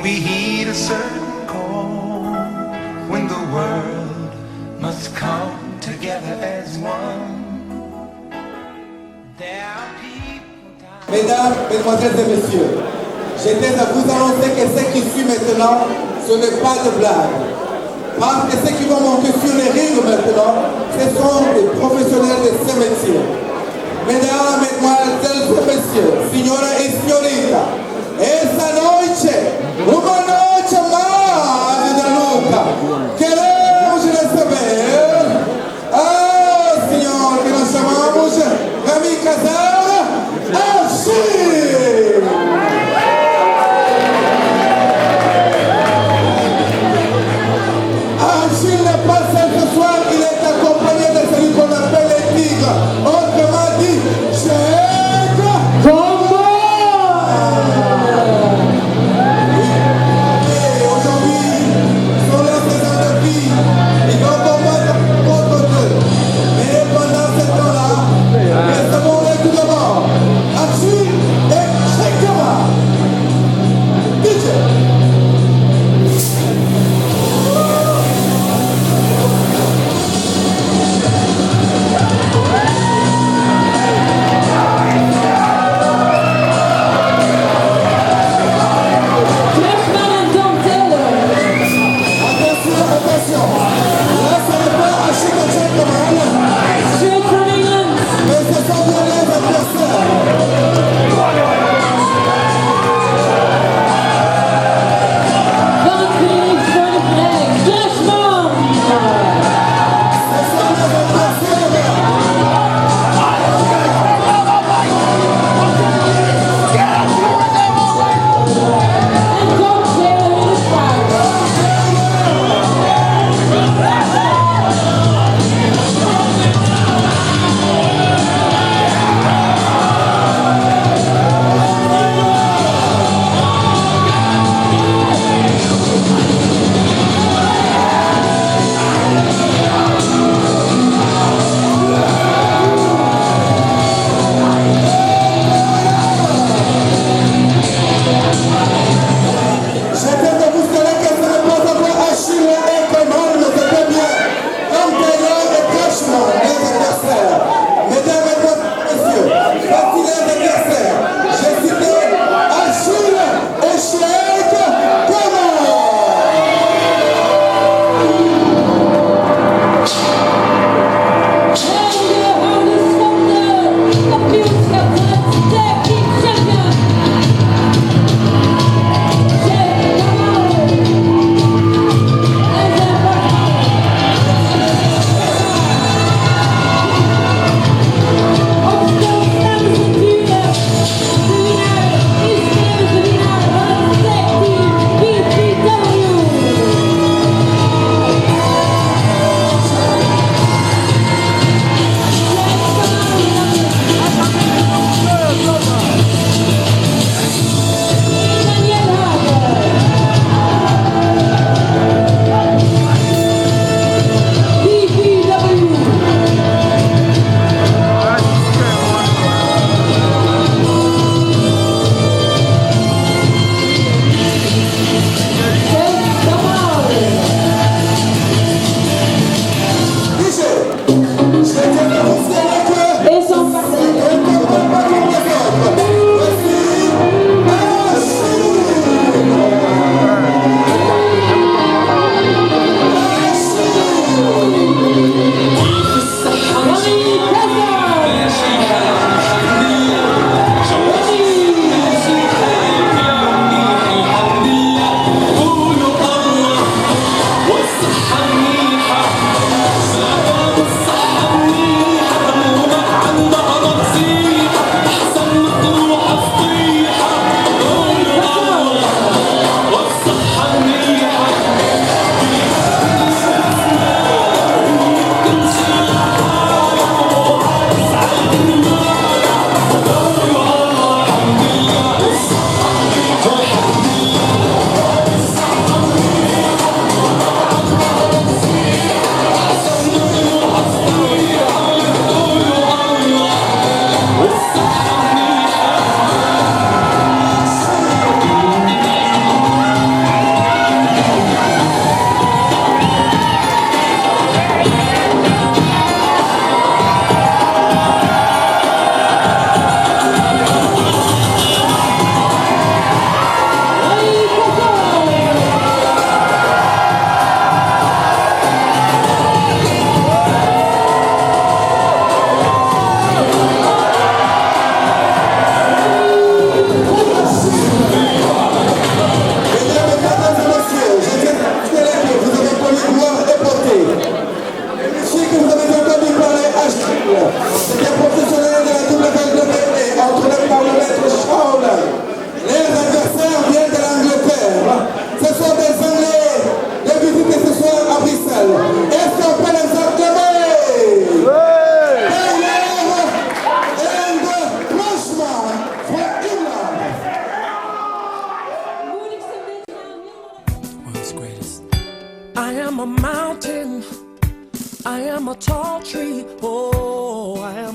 when we heed a certain call, when the world must come together as one. Mesdames, Mesdemoiselles et Messieurs, je tiens à vous annoncer que ce qui suit maintenant, ce n'est pas de blague. Parce que ceux qui vont monter sur les rings maintenant, ce sont des professionnels de ce métier. Mesdames, Mesdemoiselles et Messieurs, signora e signorita, esta noche, una noche más de Luca. Queremos receber al Señor que nos llamamos Rami Casar Achille. Achille n'est pas seul ce soir, il est accompagné de celui qu'on appelle les tigres. Autrement dit, Cheikh Combo.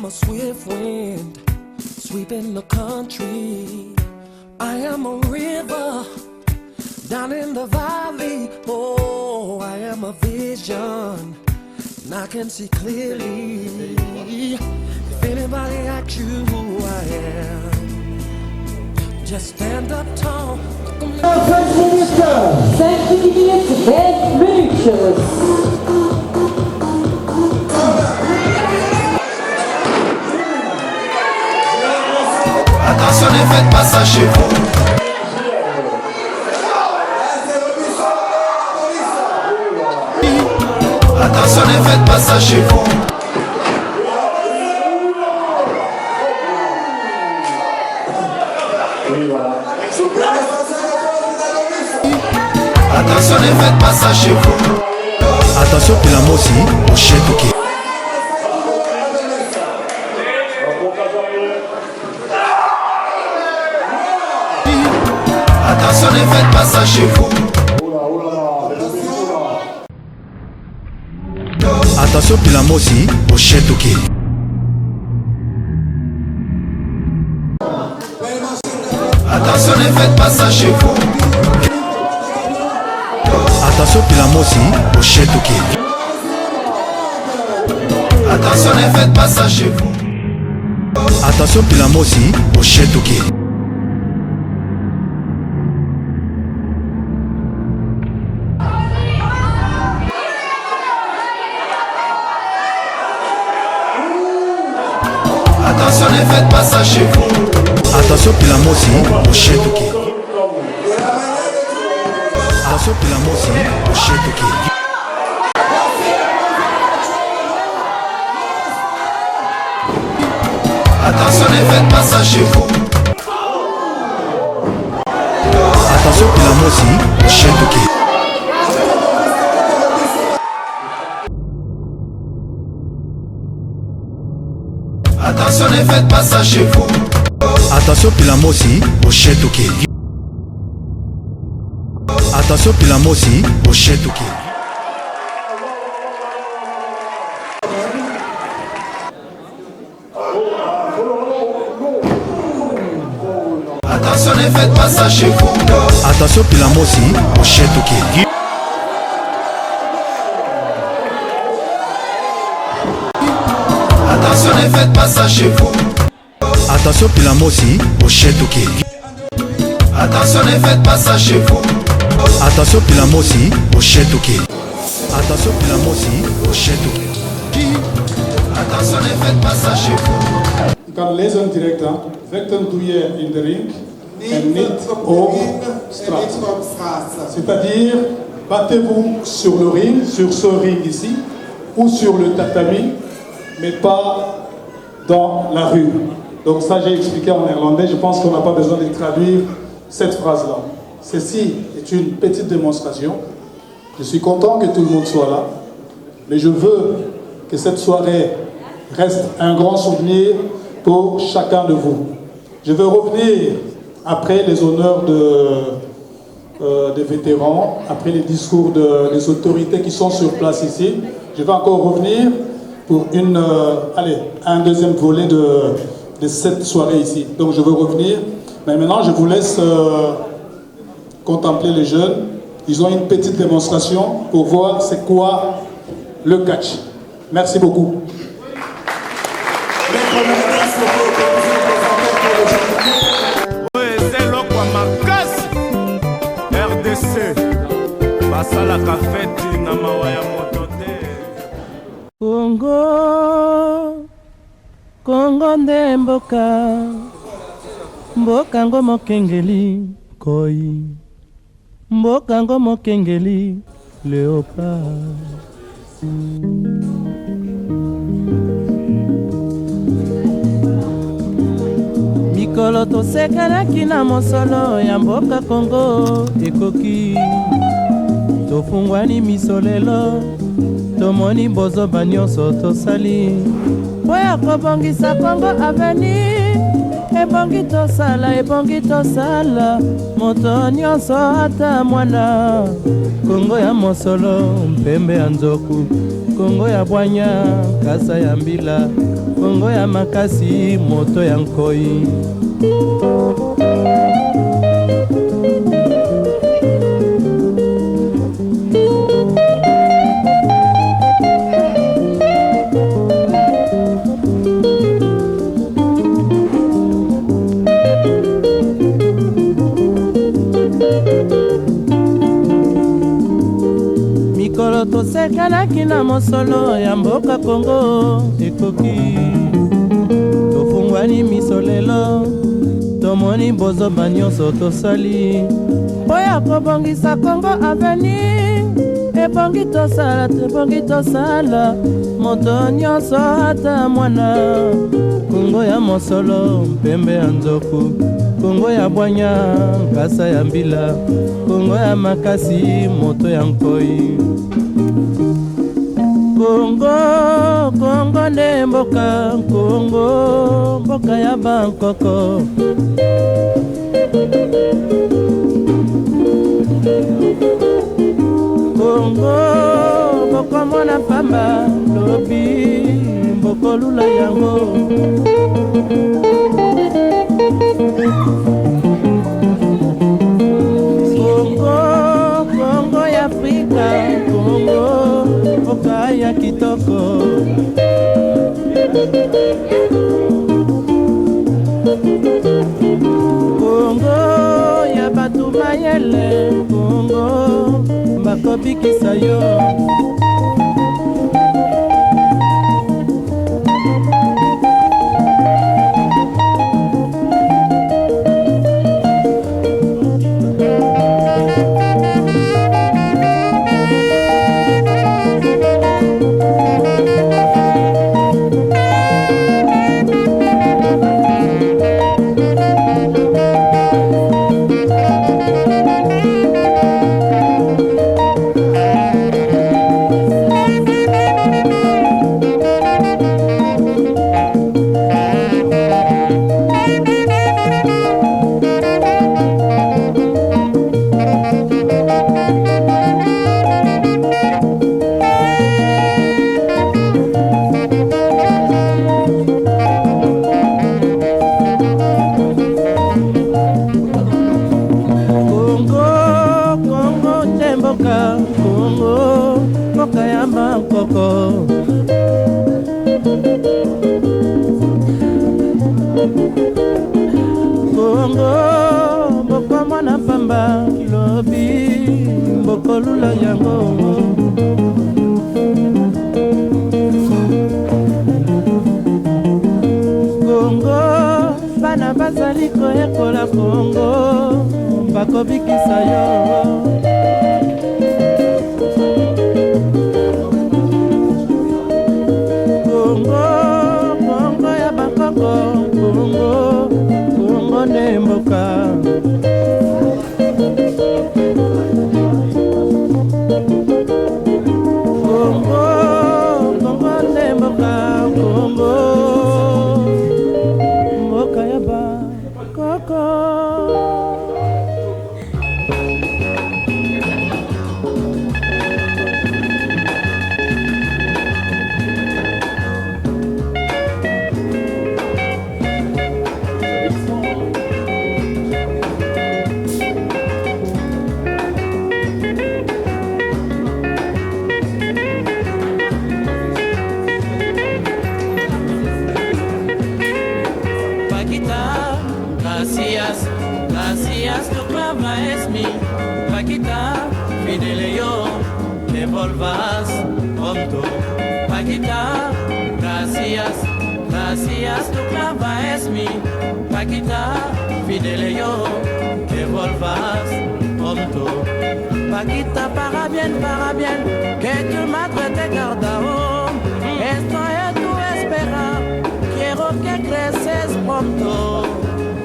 a swift wind sweeping the country. I am a river down in the valley. Oh, I am a vision and I can see clearly. If anybody asks you who I am, just stand up tall. 5 minutes, 5 minutes. Attention, ne faites pas ça chez vous. Attention, ne faites pas ça chez vous. Attention, ne faites pas ça chez vous. Attention, Pilamosi, au Chetouké. Attention, ne faites pas ça chez vous. Attention, Pilamosi, au Chetouké. Attention, ne faites pas ça chez vous. Attention, Pilamosi, au Chetouké. Attention, ne faites pas ça chez vous. Attention, Pilamosi, au Chetouké. Attention, ne faites pas ça chez vous. Attention, Pilamosi, au Chetouké. Attention, Pilamosi, au Chetouké. Attention, ne faites pas ça chez vous. Attention, Pilamosi, au Chetouké. Attention, ne faites pas ça chez vous. Attention, Pilamosi, au Chetouké. Attention, Pilamosi, au Chetouké. Attention, ne faites pas ça chez vous. Attention, Pilamosi, au Chetouké. Attention, ne faites pas ça chez vous. Attention, Pilamosi, au Chetouké. Attention, ne faites pas ça chez vous. Attention, Pilamosi, au Chetouké. Attention, Pilamosi, au Chetouké. Attention, ne faites pas ça chez vous. Je kan lezen direct aan. Vechten doe je in de ring en niet op straat. C'est-à-dire, battez-vous sur le ring, sur ce ring ici, ou sur le tatami, mais pas dans la rue. Donc ça, j'ai expliqué en néerlandais. Je pense qu'on n'a pas besoin de traduire cette phrase-là. Ceci est une petite démonstration. Je suis content que tout le monde soit là, mais je veux que cette soirée reste un grand souvenir pour chacun de vous. Je veux revenir après les honneurs des vétérans, après les discours des autorités qui sont sur place ici. Je vais encore revenir pour un deuxième volet de cette soirée ici. Donc je veux revenir, mais maintenant je vous laisse contempler les jeunes. Ils ont une petite démonstration pour voir c'est quoi le catch. Merci beaucoup. RDC basalaka feti na mawa ya moto te. Kongo nde mboka ngo mokengeli koi, mboka ngo mokengeli léopard. Mikolo tosekelaki na mosolo ya mboka Kongo ekoki, tofungwani miso lelo tomoni bozoba nyonso tosali mpo ya kobongisa Kongo aveni ebongi tosala moto nyonso ata mwana kongo ya mosolo mpembe ya nzoku kongo ya bwanya kasa ya mbila kongo ya makasi moto ya nkoi mikolo tosekanaki na mosolo ya mboka kongo ekoki tofungwani miso lelo tomoni bozoba nyonso tosali mpo ya kobongisa kongo aveni ebongi tosala moto nyonso ata mwana kongo ya mosolo mpembe ya nzoku kongo ya bwanya nkasa ya mbila kongo ya makasi moto ya nkoi kongo nde mboka mboka ya bankoko kongo bokomona pamba lobi bokolula yango kongo ya Afrika kongo mboka ya kitoko kongo ya batu mayele kongo bakobikisa yo kongo mboka ya bankoko kongo bokomona pamba lobi bokolula yango kongo bana bazali koyekola kongo bakobikisa yo kongo ya bakoko kongo nde mboka kongo nde mboka kongo mboka ya bakoko Gracias, tu clava es mi Paquita, fidele yo, me volvas pronto. Paquita, gracias, tu clava es mi Paquita, fidele yo, me volvas pronto. Paquita, para bien, que tu madre te guarda. Estoy a tu espera, quiero que creces pronto.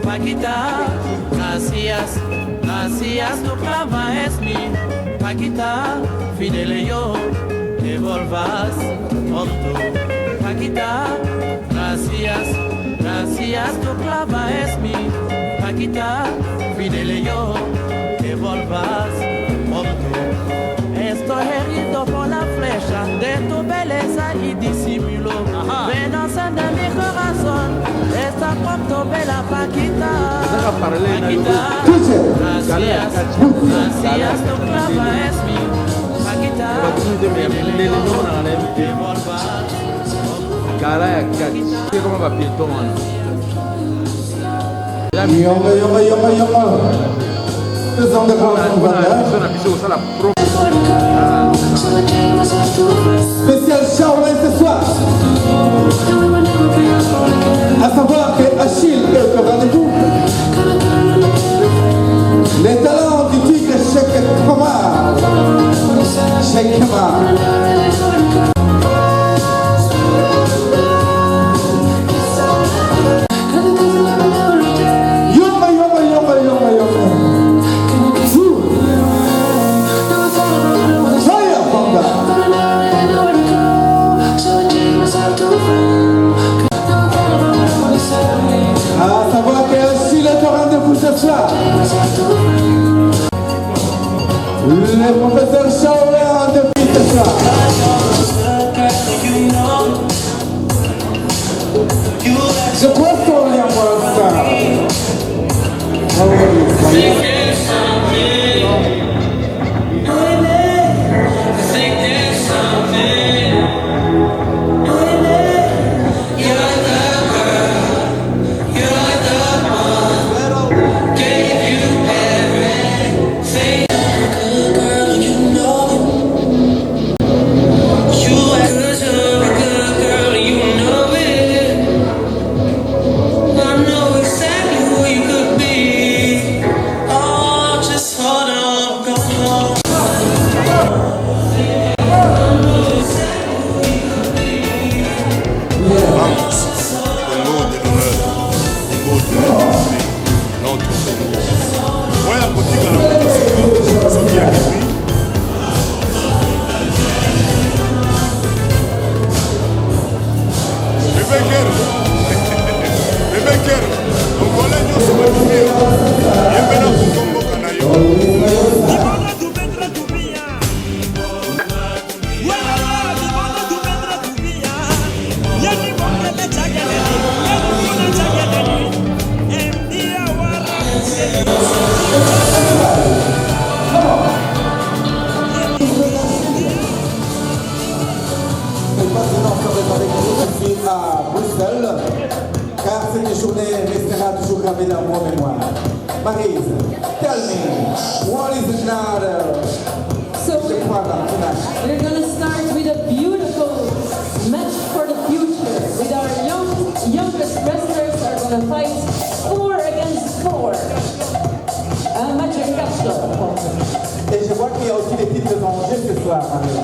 Paquita, gracias, tu clava es mi Paquita, fidele yo, te volvas pronto. Paquita, gracias, tu clava es mi Paquita, Fidelio, que volvas pronto. Estoy herido por la flecha de tu belleza y disimulo. Venanza de mi corazón, está pronto bella Paquita. Paquita, gracias, gracias, tu clava es mi Paquita, que volvas. Cara ya kaki. Kama ba pieto wana. Yonga. Faisons des grands spécial Charlin ce soir. À savoir que Achille est au rendez-vous. Les talents du tigre Cheikh Kamar. Cheikh Kamar. À savoir que Achille est au rendez-vous ce soir. Le professeur Shaolin est en rendez-vous ce soir. Je crois qu'on est en ça. À Bruxelles, car cette journée restera toujours gravée dans mon mémoire. Maryse, tell me, what is another? So we're going to start with a beautiful match for the future. With our youngest wrestlers are going to fight 4 against 4. Un match à 4. Et je vois qu'il y a aussi des titres en jeu ce soir, Maryse.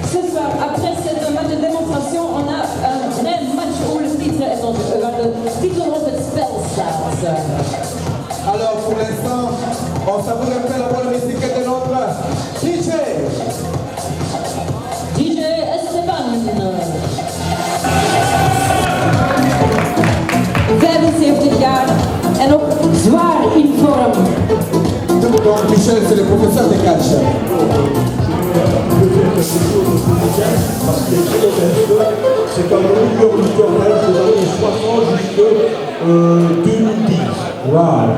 Ce soir, après cette match de démonstration, on a un vrai match où le titre est en jeu. Le titre de Spellstars. Alors pour l'instant, on savoure un peu la bonne musique de notre DJ. DJ Esteban. jaar en ook zwaar in vorm. Donc Michel, c'est le professeur de catch. Parce que c'est un meilleur lutteur belge des années 60 jusqu'en 2010. Wow.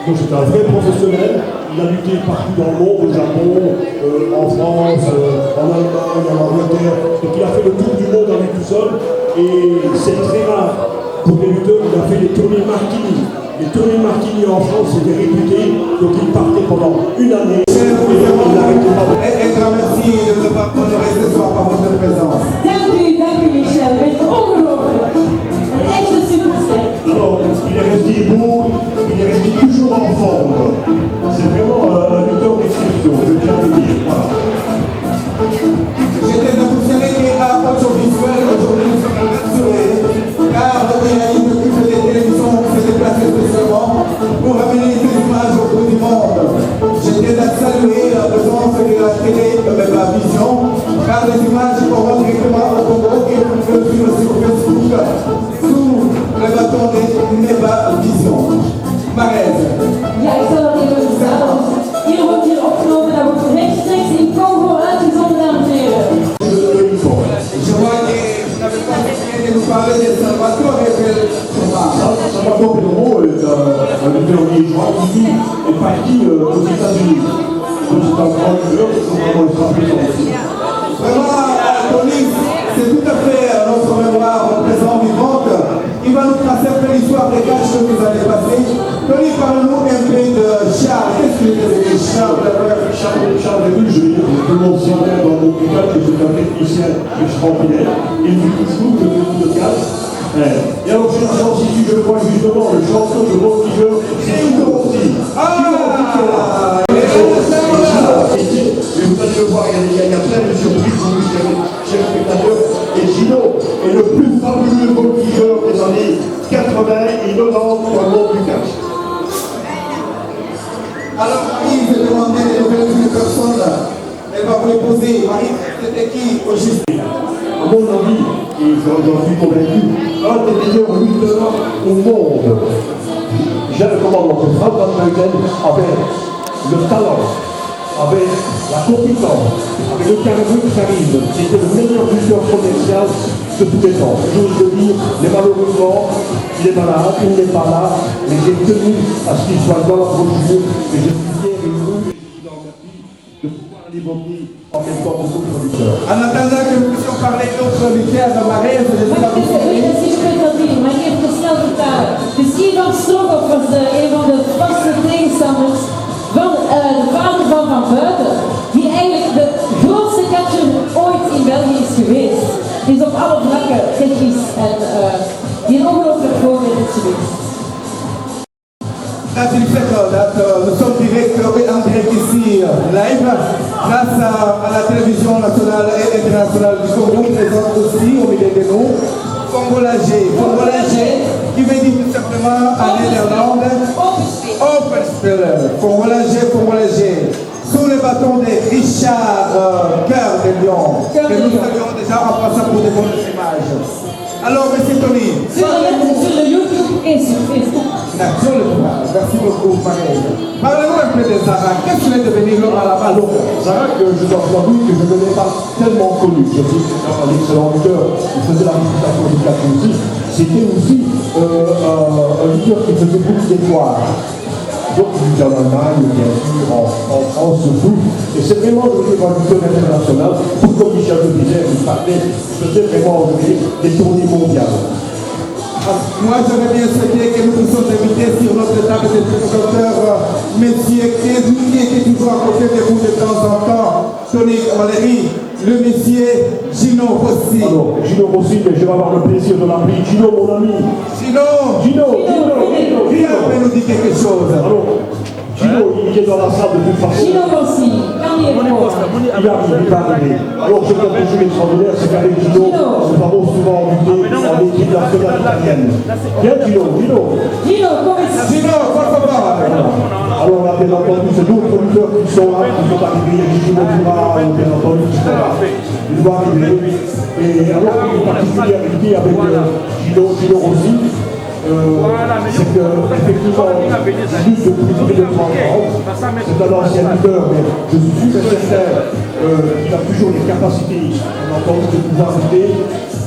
Donc c'est un vrai professionnel. Il a lutté partout dans le monde, au Japon, en France, en Allemagne, en Angleterre. Donc il a fait le tour du monde à lui tout seul. Et c'est très rare pour des lutteurs. Il a fait les tournées Martini. Les tournées Martini en France, c'était réputé. Donc il partait pendant une année. Et il n'arrêtait pas. Et grand merci de nous honorer ce soir par votre présence. Dank u Michel. Het is ongelooflijk. Een echte superster. Alors, il est resté beau, il est resté toujours en forme. C'est vraiment un lutteur d'exception, je tiens à le dire. Voilà. J'étais impressionné qu'à audiovisuel, aujourd'hui nous sommes rassurés, car le réalisme qui fait des télévisions s'est déplacé spécialement pour ramener ces images au bout du monde. J'étais à saluer la présence de la télé de ma vision, car les images qu'on voit directement au Congo et qu'on peut suivre sur Facebook. nous parler de Salvatore Bellomo. Salvatore Bellomo est un lutteur liégeois qui vit et parti aux États-Unis. Donc c'est un grand lutteur qui sont vraiment ultra présents aussi. Vraiment, Tony, c'est tout à fait notre mémoire présent vivante. Il va nous tracer un peu l'histoire des matchs que vous avez passés. Tony, parle-nous un peu de Charles. Qu'est-ce que vous avez Charles Début, je veux dire, tout le monde sait bien dans mon hôpital que c'est un technicien extraordinaire. Il vit toujours le coup de casse. Et alors, j'ai un si je le vois justement, le champion de voltigeur, c'est Gino Rossi. Et vous allez le voir, il y a plein de surprises pour lui, chers spectateurs. Et Gino est le plus fabuleux voltigeur des années 80 et 90 dans le monde du catch. Alors, Marie, je vais demander les nouvelles personnes. Elle va vous les poser. Marie, c'était qui au juste? À mon avis, et j'en suis convaincu, un des meilleurs lutteurs au monde. J'ai le commandement de Frank Van Buiten avec le talent, avec la compétence, avec le charisme. C'était le meilleur lutteur commercial de tous les temps. J'ose le dire, mais malheureusement, il est malade, il n'est pas là, mais j'ai tenu à ce qu'il soit dans la brochure, et je suis fier et heureux, et je vous en remercie de pouvoir l'évoquer en même temps que d'autres lutteurs. En attendant que nous puissions parler d'autres lutteurs de Marais, je vais Maar als je kunt dat niet, maar ik heb het snel vertalen. Dus Ivan Strogov was een van de vaste tegenstanders van de vader van Buiten, die eigenlijk de grootste catcher ooit in België is geweest. Die is op alle vlakken technisch en die een ongelooflijk voorbeeld is geweest. Grâce du fait que nous sommes direct en direct ici live, grâce à la télévision nationale et internationale du Congo, présente aussi au milieu de nous Congolagé. Congolagé qui veut dire tout simplement en néerlandais Overspeler. Congolagé. Sous le bâton de Richard Cœur de Lion, que nous saluons déjà en passant pour de bonnes images. Alors, M. Tony. Sur le YouTube et sur Facebook. Merci beaucoup, Marie. Parlez-nous un peu de Zara. Qu'est-ce que vous êtes devenu l'homme à la balle? Zara, je dois vous avouer que je ne l'ai pas tellement connu. Je sais que c'est un excellent lutteur, il faisait la réputation du catch aussi. C'était aussi un lutteur qui faisait beaucoup d'étoiles. Donc il était en Allemagne, bien sûr, en France surtout. Et c'est vraiment devenu un lutteur international. Tout comme Michel le disait, il faisait vraiment des tournées mondiales. Moi, j'aurais bien souhaité que nous puissions inviter sur notre table de spectateurs monsieur qui est toujours à côté de vous de temps en temps, Tony Valérie, le monsieur Gino Rossi. Alors, Gino Rossi, mais je vais avoir le plaisir de l'appeler Gino, mon ami. Gino, viens nous dire quelque chose. Alors, Gino, il est dans la salle de toute façon. Gino Rossi, il va arriver. Alors, ce qui est toujours extraordinaire, c'est qu'avec Gino, nous avons souvent lutté en équipe nationale italienne. Viens, Gino. Por favor. Alors, on a bien entendu ces d'autres lutteurs qui sont là, qui sont arrivés. Gino Dura, bien entendu, qui sont là. Il doit arriver. Et alors, une particularité avec Gino Rossi, c'est qu'effectivement, juste depuis plus de 30 ans, c'est un ancien lutteur, mais je suis sûr et certain qu'il a toujours les capacités, on entend, de pouvoir lutter,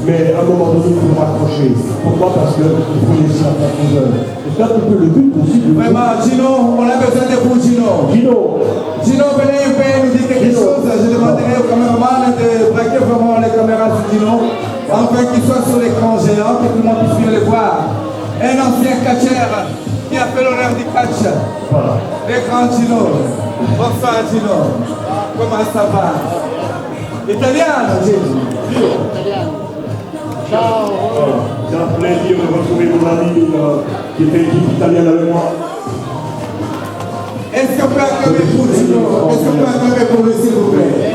mais à un moment donné, il faut raccrocher. Pourquoi? Parce qu'il faut laisser la place aux jeunes. Et c'est un peu le but aussi. Vraiment, Gino, on a besoin de vous, Gino, venez un peu nous dire quelque chose. Je demanderai au caméraman de braquer vraiment les caméras sur Gino, afin qu'il soit sur l'écran géant, que tout le monde puisse le voir. Un ancien catcheur qui a fait l'honneur du catch. Voilà. Le grand Gino. Bonsoir, Gino. Comment ça va? Italiano, Gino. Ciao. C'est un plaisir de retrouver mon ami qui était équipe italienne avec moi. Est-ce qu'on peut acclamer pour Gino? Est-ce qu'on peut acclamer pour lui, s'il vous plaît?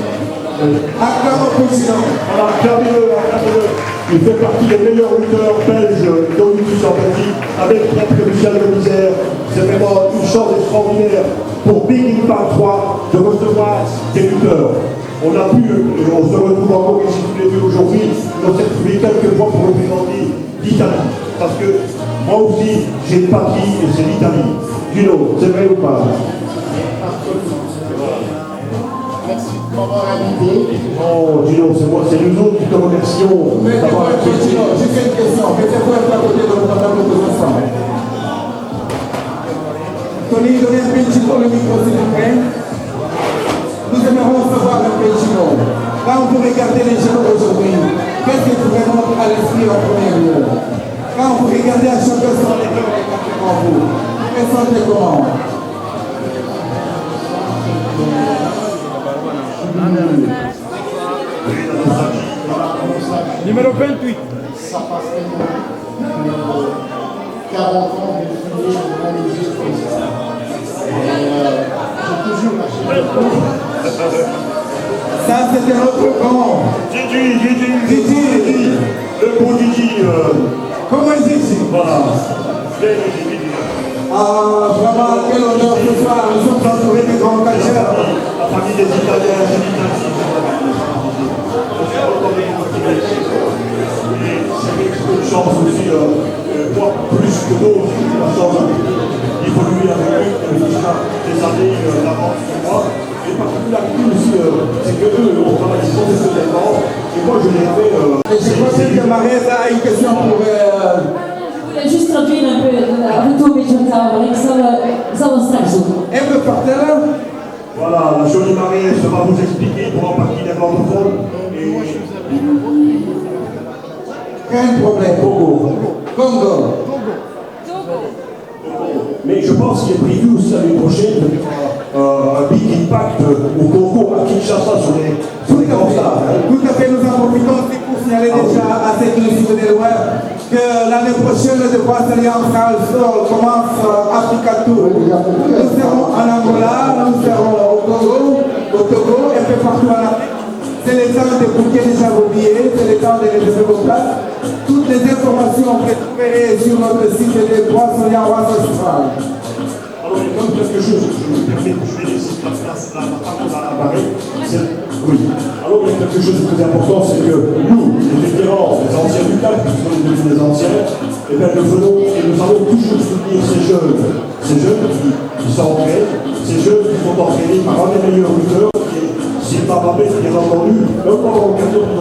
Acclamons pour Gino. Alors, acclamez-le. Il fait partie des meilleurs lutteurs belges dont nous sommes sortis avec Maître Michel de Misère. C'est vraiment une chance extraordinaire pour Big Impact 3 de recevoir des lutteurs. On a pu, et on se retrouve encore ici tous les deux aujourd'hui, on s'est trouvé quelques fois pour représenter l'Italie. Parce que moi aussi, j'ai une patrie et c'est l'Italie. Gino, c'est vrai ou pas? Merci. Non, Gino, c'est moi, c'est nous autres qui te remercions d'avoir accepté. J'ai une question. Mettez-vous à côté de votre table de ensemble. Tony, donnez un petit peu le micro, s'il vous plaît. Nous aimerons savoir un petit peu. Quand vous regardez les jeunes aujourd'hui, qu'est-ce qui vous remonte à l'esprit en premier lieu? Quand vous regardez à chacun son école devant vous, vous ressentez comment? Numéro 28. Ça passe tellement 40 ans de filmer devant les yeux comme ça. J'ai toujours lâché. Ça, c'était notre camp. Didi. Le beau Didi. Comment il dit? Voilà. Ah, vraiment, quel honneur ce soir. Nous sommes entourés des grands catcheurs. La famille des Italiens, c'est une chance aussi, moi plus que d'autres, j'ai la chance d'évoluer avec eux, qui avaient déjà des années d'avance sur moi. Et particularité aussi, c'est que eux ont travaillé professionnellement, et moi je l'ai fait. Et je crois que Marie a une question pour. Je voulais juste traduire un peu retour végétal, ça va straks doen. Un peu par terre. Voilà, la jolie Marie va vous expliquer pour en partie néerlandophone. Quel problème, Congo. Mais je pense qu'il est prévu aussi l'année prochaine un big impact au Congo, à Kinshasa, sur les candidats. Tout à fait, nous en profitons aussi pour signaler déjà à ceux qui nous suivent de loin que l'année prochaine, le Brass Alliance Sol commence Africa Tour. Nous serons en Angola, nous serons au Togo, et un peu partout en Afrique. C'est le temps de bouquer déjà vos billets, c'est le temps de réserver vos places. Toutes les informations que vous verrez sur notre site de Brass Alliance Sol. Alors, il y a comme quelque chose, je me permets, je vais laisser la place à la parole à Barré. Oui. Alors, il y a quelque chose de très important, c'est que nous, les vétérans, les anciens du CAP, qui sont devenus des anciens, eh bien, nous allons toujours soutenir ces jeunes qui s'entraînent, ces jeunes qui sont entraînés par un des meilleurs lutteurs, qui est Sylvain Babet, bien entendu. Même pas l'occasion de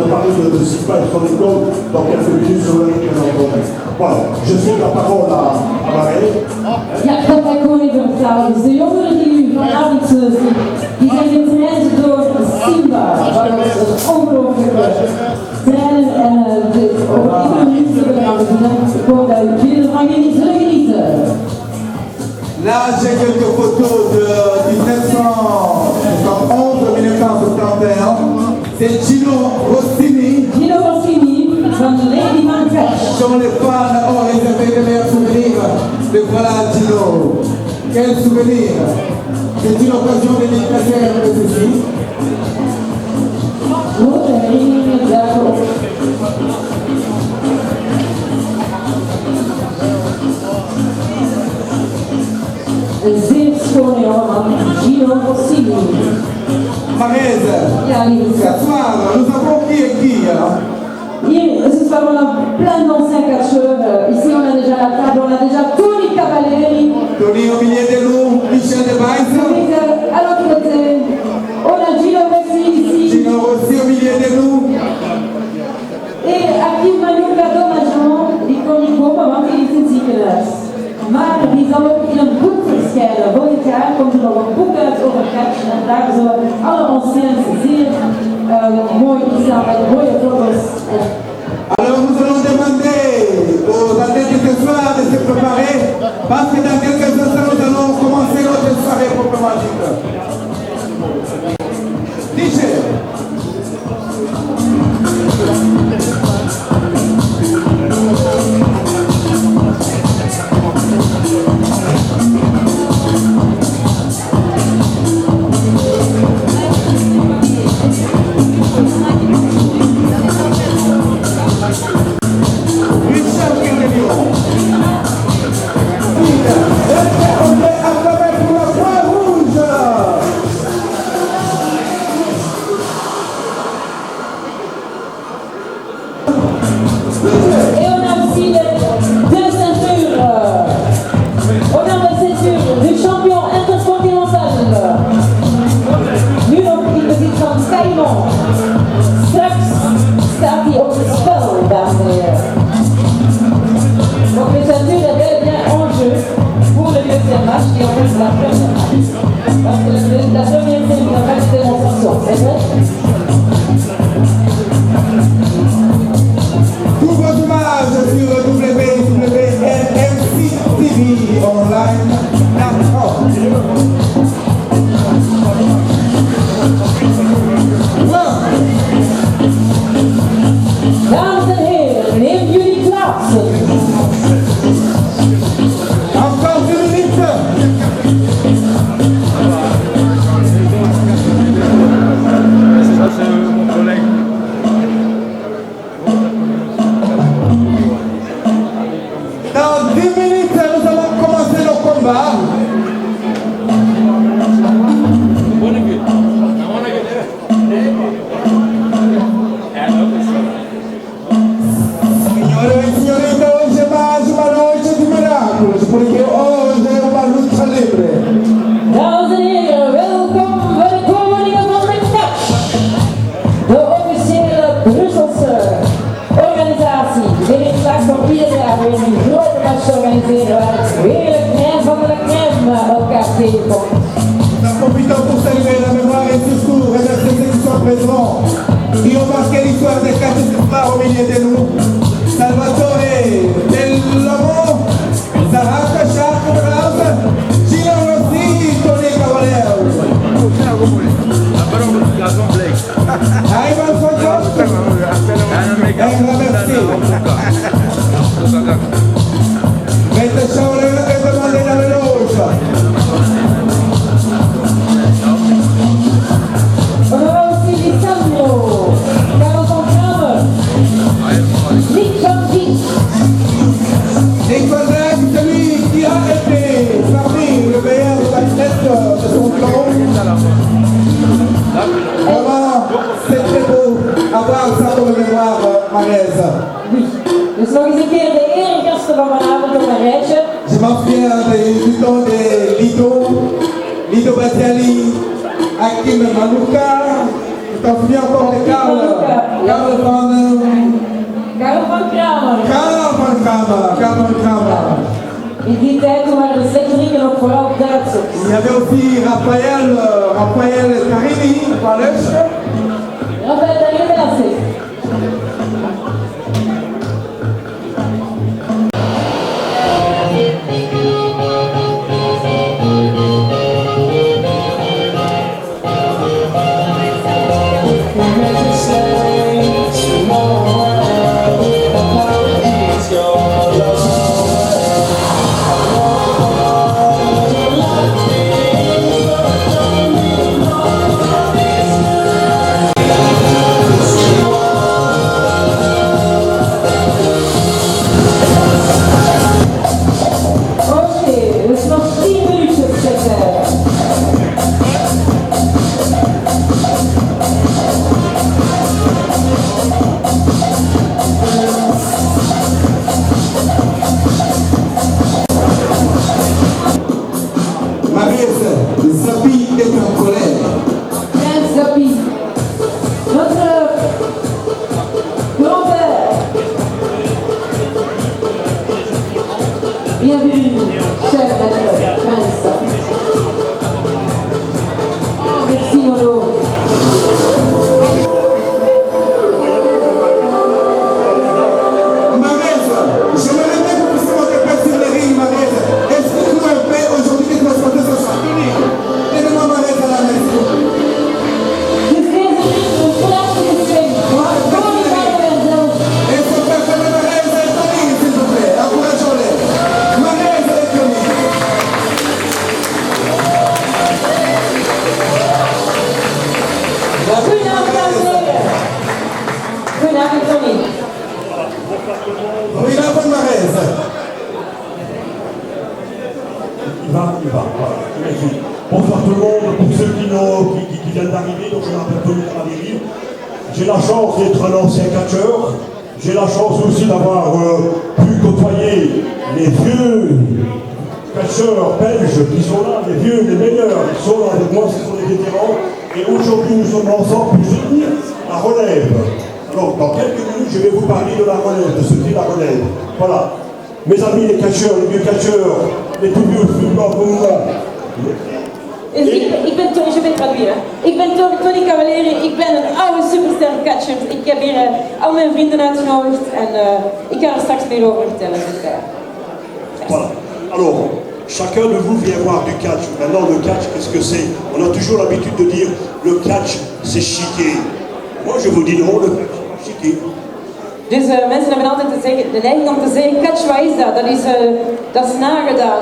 parler de Sylvain et de son école dans quelques minutes sur le ring, bien entendu. Voilà, je cède la parole à Barré. Ja, dat ga ik gewoon even vertalen. Dus de jongeren die u vanavond zien, die zijn getraind door Simba, waar we ongelooflijke trainen en over iedere minuut zullen gaan doen. Ik hoop dat jullie ervan zullen genieten. Là, j'ai quelques photos de 1971. C'est Gino Rossini. Gino Rossini van Lady Mancash. Sont les fans ont réservé de meilleurs souvenirs. Et voilà Gino. Quel souvenir. C'est une occasion de déplacer un peu ceci. Goed, herinneringen daarvoor. Een zeer schone jongeman, Gino Rossini. Marese, ce soir, nous avons qui et qui Ce soir, on a plein d'anciens catcheurs. Ici, on a déjà la table, on a déjà Tony Cavalieri. Tony au milieu de nous, Michel de Weiss. À l'autre côté, on a Gino Rossi ici. Gino Rossi au milieu de nous. Et aquí Manuka Domajon, die kon niet komen, want die is in het ziekenhuis. Maar die zal ook in een boek verschijnen. Volgend jaar komt er nog een boek uit over catch en daar zullen alle anciens zeer mooi staan met mooie foto's. Alors nous allons demander aux athlètes de ce soir de se préparer parce que dans quelques instants nous allons commencer notre soirée proprement dite. DJ. Richard Kendelio. weer een grote match organiseren waar het weer de crème van de crème elkaar tegenkomt. En profitant pour saluer la mémoire et surtout remercier ceux qui sont présents, qui ont marqué l'histoire des quatre espoirs au milieu de nous. Salvatore Dell'Amo, Zahra Kachar, Gino Rossi, Tony Cavallero. Ivan Santos, un grand merci. Maître Chaurel et demandé la méloge. On aura aussi Lissandro, Carlos van Kramer, Nick Van Dijk. Nick Van Dijk, celui qui a été parmi le meilleur athlète de son temps. Vraiment, c'est très beau avoir ça pour le mémoire, Mariez. Oui, dus nog eens een keer de eregasten van vanavond op een rijtje. Je m'en souviens du temps de Lido Battiali, Hakim Manouka, je t'en souviens encore de Karl van Kramer. In die tijd toen waren de slechteriken ook vooral Duitsers. Il y avait aussi Raphaël Carini, Valèche. Raphaël Carini, merci. Zapi est en colère. Prince Zapi, notre grand-père. Bienvenue, cher maître Prince. Merci Molo. Bonsoir tout le monde, pour ceux qui viennent d'arriver, donc je m'appelle Tony Cavallero. J'ai la chance d'être un ancien catcheur. J'ai la chance aussi d'avoir pu côtoyer les vieux catcheurs belges qui sont là, les vieux, les meilleurs, qui sont là avec moi, ce sont les vétérans. Et aujourd'hui, nous sommes ensemble pour soutenir la relève. Alors, dans quelques minutes, je vais vous parler de la relève, de ce qu'est la relève. Voilà. Mes amis, les catcheurs, les vieux catcheurs, les tout vieux, comme moi. Ik ben Tony, je vais traduire. Ik ben Tony Cavallero, ik ben een oude superster catcher. Ik heb hier al mijn vrienden uitgenodigd en ik ga er straks meer over vertellen. Voilà. Alors, chacun de vous vient voir du catch. Maintenant, le catch, qu'est-ce que c'est? On a toujours l'habitude de dire le catch, c'est chiqué. Moi, je vous dis non, le catch, c'est pas chiqué. Dus mensen hebben altijd de neiging om te zeggen, catch, wat is dat? Dat is nagedaan,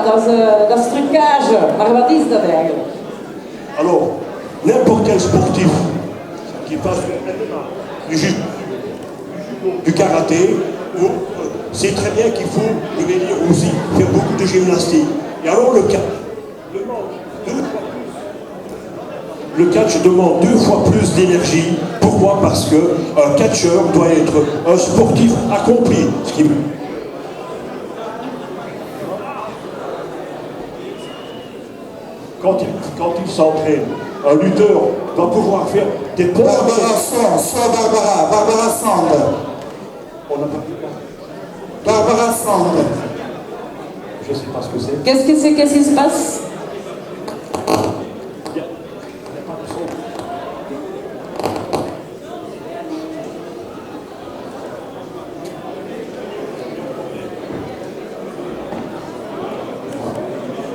dat is trucage. Maar wat is dat eigenlijk? Alors, n'importe quel sportif qui fasse du karaté, c'est très bien qu'il faut, je vais dire aussi, faire beaucoup de gymnastique. Et alors le catch demande 2 fois plus d'énergie. Pourquoi? Parce qu'un catcheur doit être un sportif accompli. Ce qui... Quand il s'entraîne, un lutteur va pouvoir faire des points. Barbara Sand. On n'a pas Barbara Sand. Je ne sais pas ce que c'est. Qu'est-ce que c'est? Qu'est-ce qui se passe?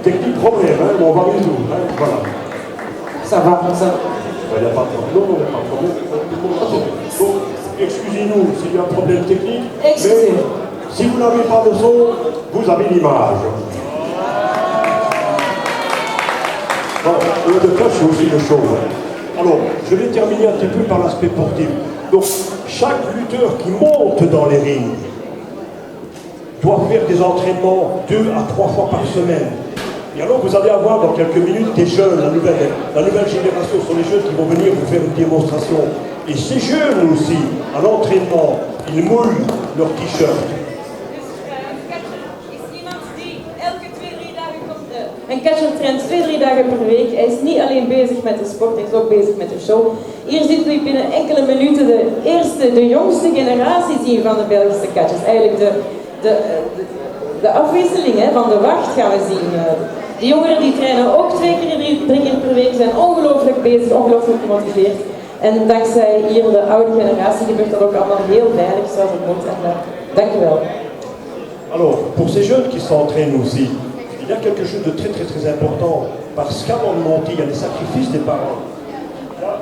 Technique problème, hein, mais on va résoudre. Hein, voilà. Ça va, ça. Il n'y a pas de problème. Non, il n'y a pas de problème. Donc, excusez-nous s'il y a un problème technique. Excusez. Mais si vous n'avez pas de son, vous avez l'image. Bon, le catch, c'est aussi une chose. Alors, je vais terminer un petit peu par l'aspect sportif. Donc, chaque lutteur qui monte dans les rings doit faire des entraînements 2 à 3 fois par semaine. Et alors, vous allez avoir dans quelques minutes des jeunes, la nouvelle génération, sont les jeunes qui vont venir vous faire une démonstration. Et ces jeunes aussi, à l'entraînement, ils moulent leur t-shirt. Een catcher traint 2-3 dagen per week. Hij is niet alleen bezig met de sport, hij is ook bezig met de show. Hier ziet u binnen enkele minuten de jongste generatie zien van de Belgische catchers. Eigenlijk de afwisseling van de wacht gaan we zien. De jongeren die trainen ook 2 keer, 3 keer per week, zijn ongelooflijk bezig, ongelooflijk gemotiveerd. En dankzij hier de oude generatie gebeurt dat ook allemaal heel veilig zoals het moet. En dank u wel. Alors, pour ces jeunes qui s'entraînent aussi, il y a quelque chose de très très très important, parce qu'avant de monter, il y a les sacrifices des parents. Là,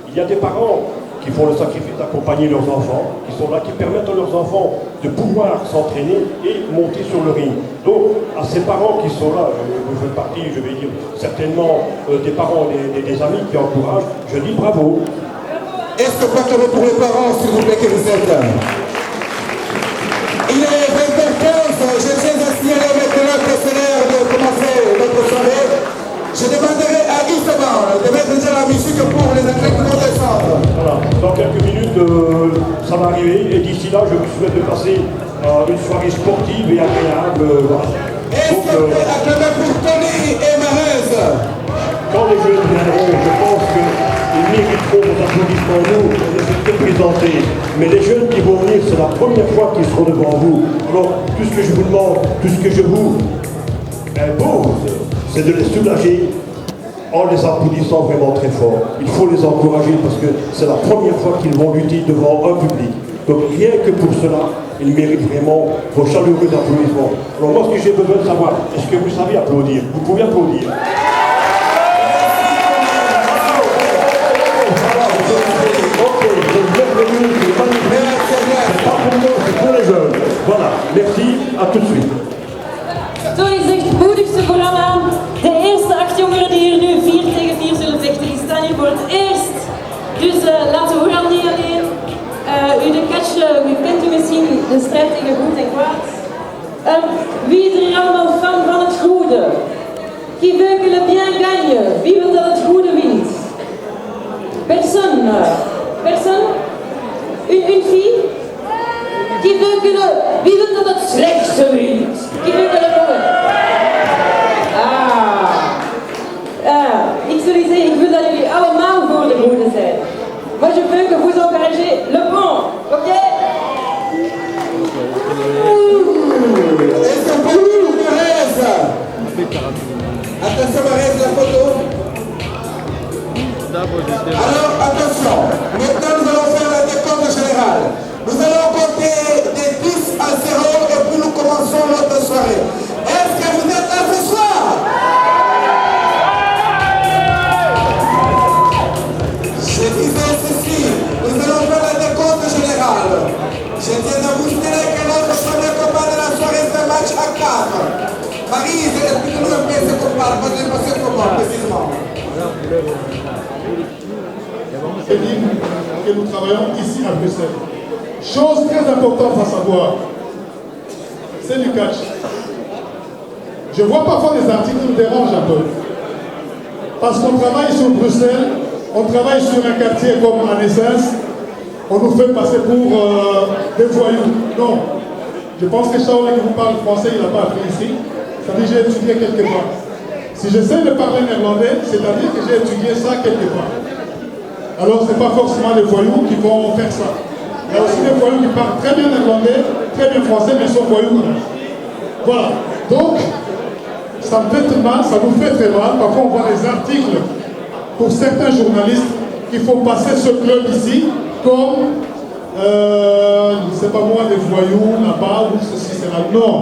il y a des parents qui font le sacrifice d'accompagner leurs enfants, qui sont là, qui permettent à leurs enfants de pouvoir s'entraîner et monter sur le ring. Donc, à ces parents qui sont là, vous faites partie, je vais dire, certainement des parents et des amis qui encouragent, je dis bravo. Est-ce que pas pour les parents, s'il vous plaît, que vous êtes là? Il est 20h15, je tiens à signaler maintenant que c'est l'heure de commencer notre soirée. Je demanderai à Isabelle de mettre déjà la musique pour les athlètes qui vont descendre. Voilà, dans quelques minutes, ça va arriver, et d'ici là, je vous souhaite de passer une soirée sportive et agréable. Voilà. Est-ce que vous acclamez pour Tony et Marez? Quand les jeunes viendront, je pense qu'ils mériteront vos applaudissements, nous, on les fait présenter. Mais les jeunes qui vont venir, c'est la première fois qu'ils seront devant vous. Alors, tout ce que je vous demande, tout ce que je vous impose, c'est de les soulager en les applaudissant vraiment très fort. Il faut les encourager parce que c'est la première fois qu'ils vont lutter devant un public. Donc rien que pour cela, ils méritent vraiment vos chaleureux applaudissements. Alors moi, ce que j'ai besoin de savoir, est-ce que vous savez applaudir? Vous pouvez applaudir. C'est pour les jeunes. Voilà, merci, à tout de suite. Tony zegt het moedigste programma. De eerste 8 jongeren die hier nu 4 tegen 4 zullen vechten, die staan hier voor het eerst. Dus laten we gaan niet alleen. U de catch, u kent u misschien, de strijd tegen goed en kwaad. Wie is er hier allemaal fan van het goede? Qui veut que le bien gagne? Wie wil dat het goede wint? Personne. Personne? Une fille? Wie wil dat het slechtste wint? Qui veut que le mauvais? Ik zou zeggen, ik wil dat jullie allemaal voor de goede zijn. Moi je veux que vous encouragez le bon, ok? Est-ce que vous, Marez? Attention Marez, la photo. Alors attention, maintenant nous allons faire la décompte générale. Nous allons compter des 10 à 0 et puis nous commençons notre soirée. Est-ce que vous êtes là ce soir? Je disais ceci, nous allons faire la décompte générale. Je tiens à vous dire que notre premier combat de la soirée c'est un match à 4. Marie, explique-nous un peu ce combat, parce que c'est comment précisément. C'est dit que nous travaillons ici à Bruxelles. Chose très importante à savoir, c'est du catch. Je vois parfois des articles qui nous dérangent un peu. Parce qu'on travaille sur Bruxelles, on travaille sur un quartier comme en Essence, on nous fait passer pour des voyous. Non. Je pense que Shaola qui vous parle français, il n'a pas appris ici. Ça veut dire que j'ai étudié quelque part. Si j'essaie de parler néerlandais, c'est-à-dire que j'ai étudié ça quelque part. Alors ce n'est pas forcément les voyous qui vont faire ça. Il y a aussi des voyous qui parlent très bien néerlandais, très bien français, mais ils sont voyous. Voilà. Donc, ça me fait mal, ça nous fait très mal. Parfois, on voit des articles pour certains journalistes qu'il faut passer ce club ici comme, je ne sais pas moi, des voyous là-bas ou ceci, cela. Non.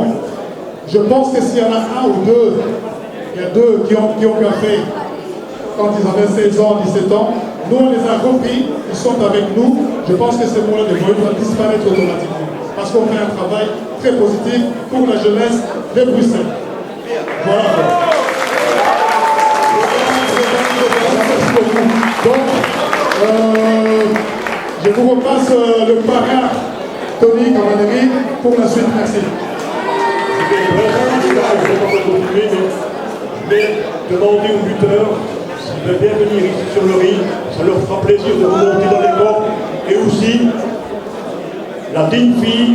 Je pense que s'il y en a un ou deux, il y a deux qui ont bien fait quand ils avaient 16 ans, 17 ans, nous on les a repris, ils sont avec nous. Je pense que ces mots-là de voyous vont disparaître automatiquement. Parce qu'on fait un travail très positif pour la jeunesse de Bruxelles. Voilà. Donc, je vous repasse le parrain Tony Cavaneri pour la suite. Merci. Je vais demander aux lutteurs s'ils veulent bien venir ici sur le ring. Ça leur fera plaisir de remonter dans les corps. Et aussi, la digne fille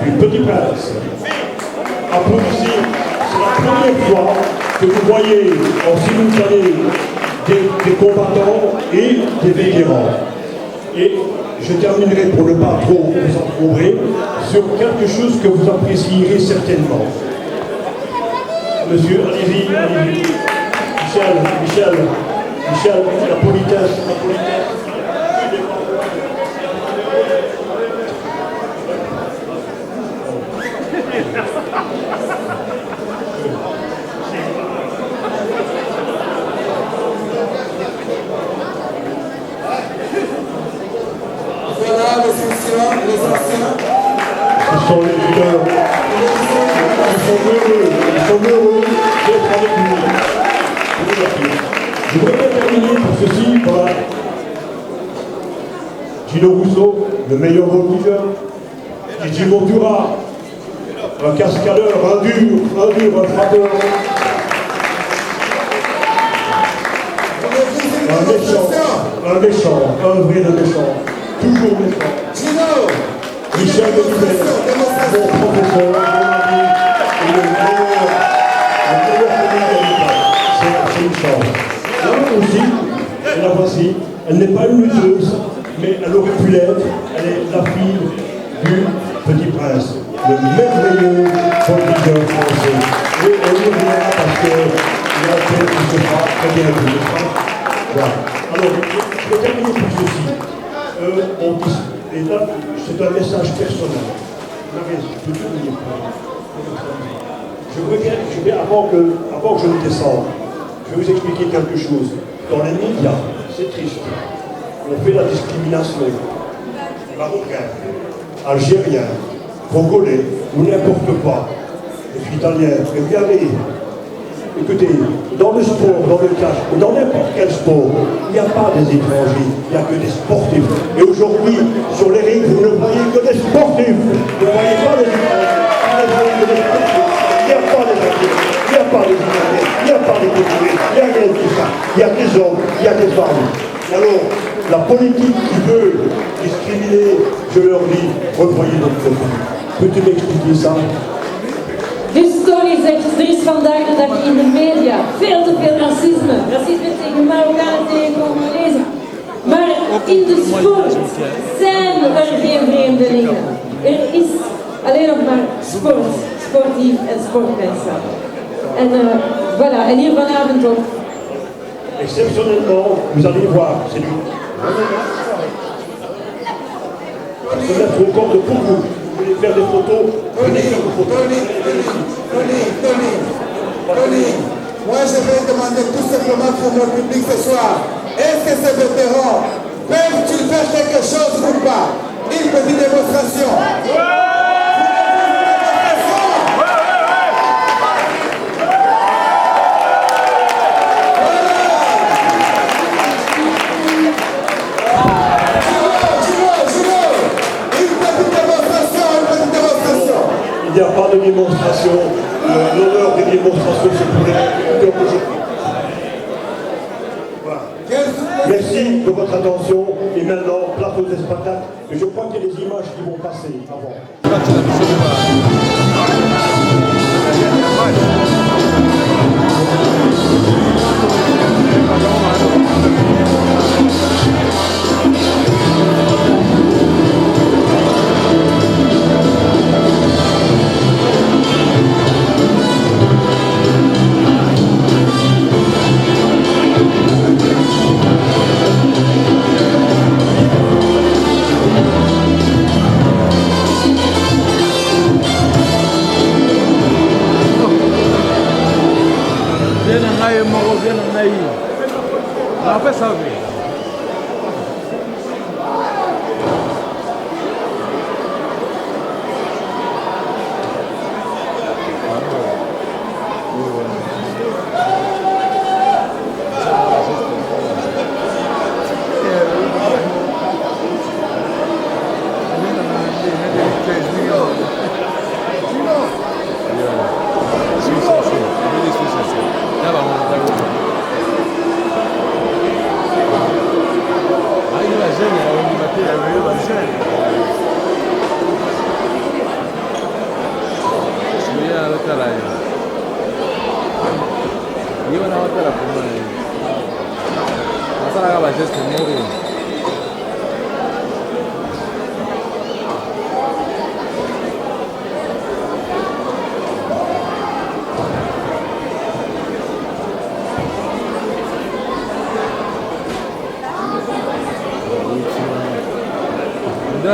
du Petit Prince. Applaudissez. C'est la première fois que vous voyez en simultané des combattants et des vétérans. Et je terminerai pour ne pas trop vous encombrer sur quelque chose que vous apprécierez certainement. Monsieur, allez-y, allez-y. Michel, la politesse, Voilà les anciens. Ce sont les leaders. Ils sont heureux d'être avec nous. Je voudrais terminer pour ceci par Gino Rousseau, le meilleur voltigeur, Gigi Montura, un cascadeur, un dur, un frappeur, un méchant, un vrai méchant, toujours méchant. Michel Delibert, mon professeur, mon ami, et le meilleur c'est une chance. Là aussi, et la voici, elle n'est pas une lutteuse, mais elle aurait pu l'être, elle est la fille du Petit Prince, le merveilleux voltigeur français. Et on y reviendra parce qu'il a fait tout ce pas, très bien tout ce pas. Voilà. Alors, je vais terminer pour ceci. Et là, c'est un message personnel. Avant que je ne descende, je vais vous expliquer quelque chose. Dans les médias, c'est triste. On fait la discrimination. Marocain, Algérien, Congolais, ou n'importe quoi. Je suis italien, mais regardez. Écoutez, dans le sport, dans le catch, ou dans n'importe quel sport, il n'y a pas des étrangers, il n'y a que des sportifs. Et aujourd'hui, sur les rings, vous ne voyez que des sportifs. Vous ne voyez pas les étrangers. Vous ne voyez que des sportifs. Il n'y a pas des Anglais, il n'y a pas des Italiens, il n'y a pas des Portugais, il n'y a rien de tout ça. Il y a des hommes, il y a des femmes. Alors, la politique qui veut discriminer, je leur dis, revoyez notre pays. Peux-tu m'expliquer ça? Dus Tony zegt, er is vandaag de dag in de media veel te veel racisme. Racisme tegen Marokkanen, tegen Congolezen. Maar in de sport zijn er geen vreemdelingen. Er is alleen nog maar sport, sportief en sportmensen. En voilà, en hier vanavond ook. Exceptionnellement, vous allez voir, c'est lui. Se mettre au corps de beaucoup. Vous voulez faire des photos, venez faire des photos. Tony, moi je vais demander tout simplement pour notre public ce soir, est-ce que ces vétérans peuvent-ils faire quelque chose ou pas? Une petite démonstration. Il n'y a pas de démonstration. L'honneur des démonstrations, c'est pour les voilà. Merci de votre attention. Et maintenant, place aux spectacles. Et je crois qu'il y a des images qui vont passer avant. Viens en aïe, moro, viens en aïe. On a fait ça, oui.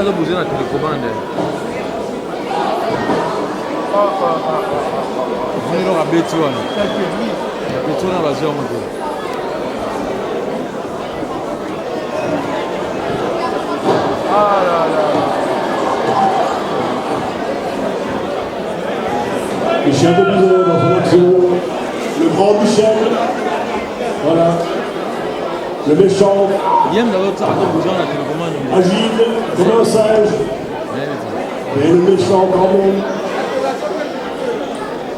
Ndio bouger na télécommande. Vini lo kabeti wana. Kabeti wana bazio moto. Ah là là. Michel de Bizet dans son action. Le grand Michel. Voilà. Le méchant. Agile, comme un singe. Et le méchant grand monde.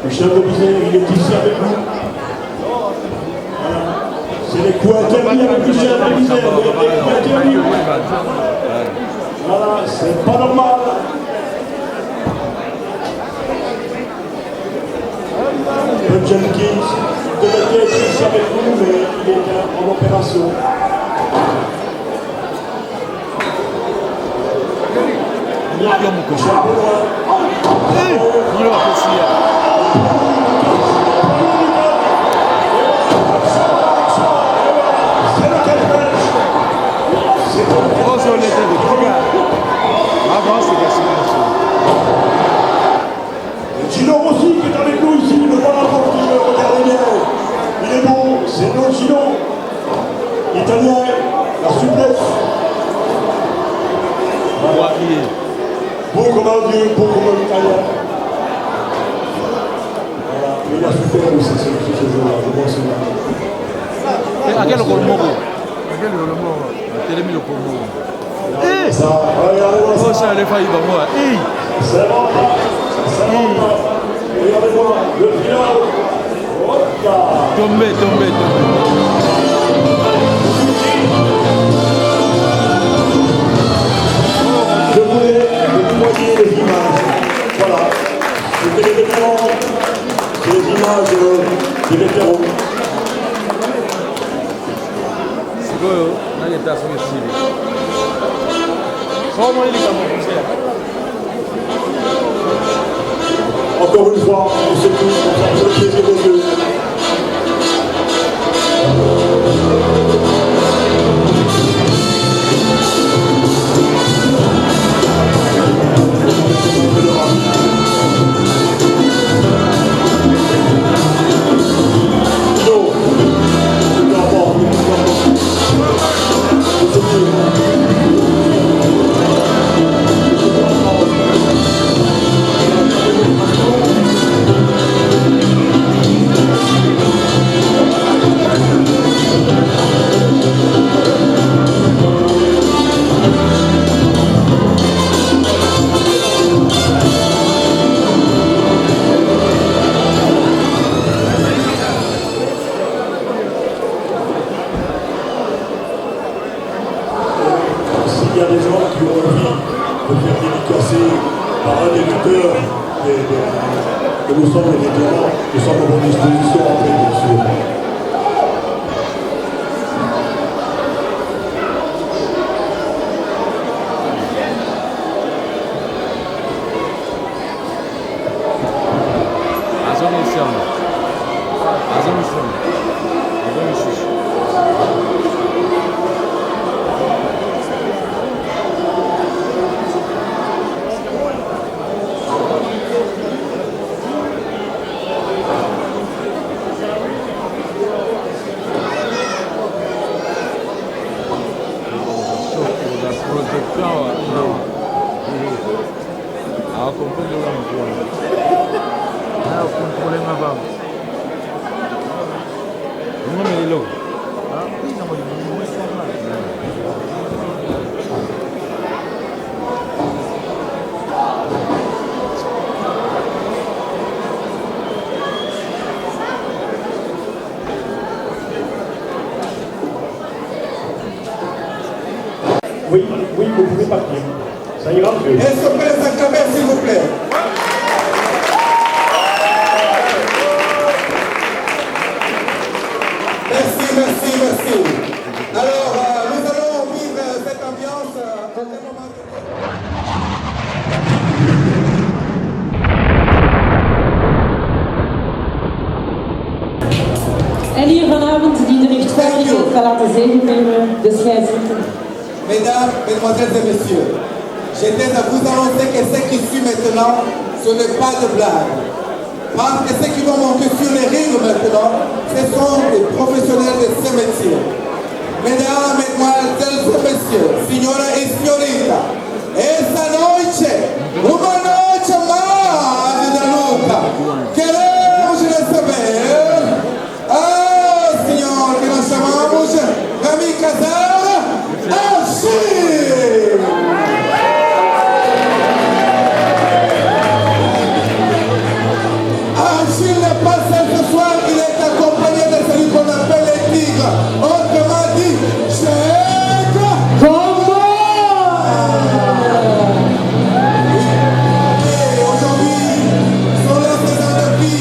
Michel de Bizet, il est ici avec nous. Voilà. C'est les coups interdits avec Michel de Bizet. Les coups interdits. Voilà, c'est pas normal. Le Jenkins devait être ici avec nous, mais il est en opération. Gino Rossi qui est avec nous ici, le voilà pour qui regardez bien. Il est bon, c'est notre Gino. Italien, la souplesse. Beau comme un dieu, beau comme un italien. Voilà, mais il a souffert aussi ce jour-là, je pense. À quel Colombo? À quel Colombo? Télémi le Colombo. Regardez ça, regardez ça. Oh, ça allait faillir, moi. C'est bon, c'est bon. Regardez-moi, le final. Tombé. Je voulais témoigner les images. Voilà. C'était les vétérans. C'est les images des vétérans. C'est quoi, là, il est à son style. Comment il est comme Encore une fois, on se touche, on fait le plaisir aux yeux. Il y a des gens qui ont envie de faire dédicacer par un éditeur que nous sommes les vétérans, nous sommes à votre disposition après, bien sûr. Oui, oui, vous pouvez partir. Ça ira mieux. Et se plaît s'acclamer, s'il vous plaît. Merci, merci, merci. Alors, nous allons vivre cette ambiance à un moment. En hier vanavond die de rechtvaardige gaat laten zegevieren, de scheidsrechter. Mesdames, Mesdemoiselles et Messieurs, je tiens à vous annoncer que ce qui suit maintenant, ce n'est pas de blague. Parce que ceux qui vont monter sur les rings maintenant, ce sont des professionnels de ce métier. Mesdames, Mesdemoiselles et Messieurs, signora e signorita, esta noche, una noche más de luta. Queremos receber Señor, que nos llamamos Rami Casar, Achille. Achille n'est pas seul ce soir, il est accompagné de celui qu'on appelle les tigres, autrement dit, Cheikh Combo. Et aujourd'hui, sur la saison de vie,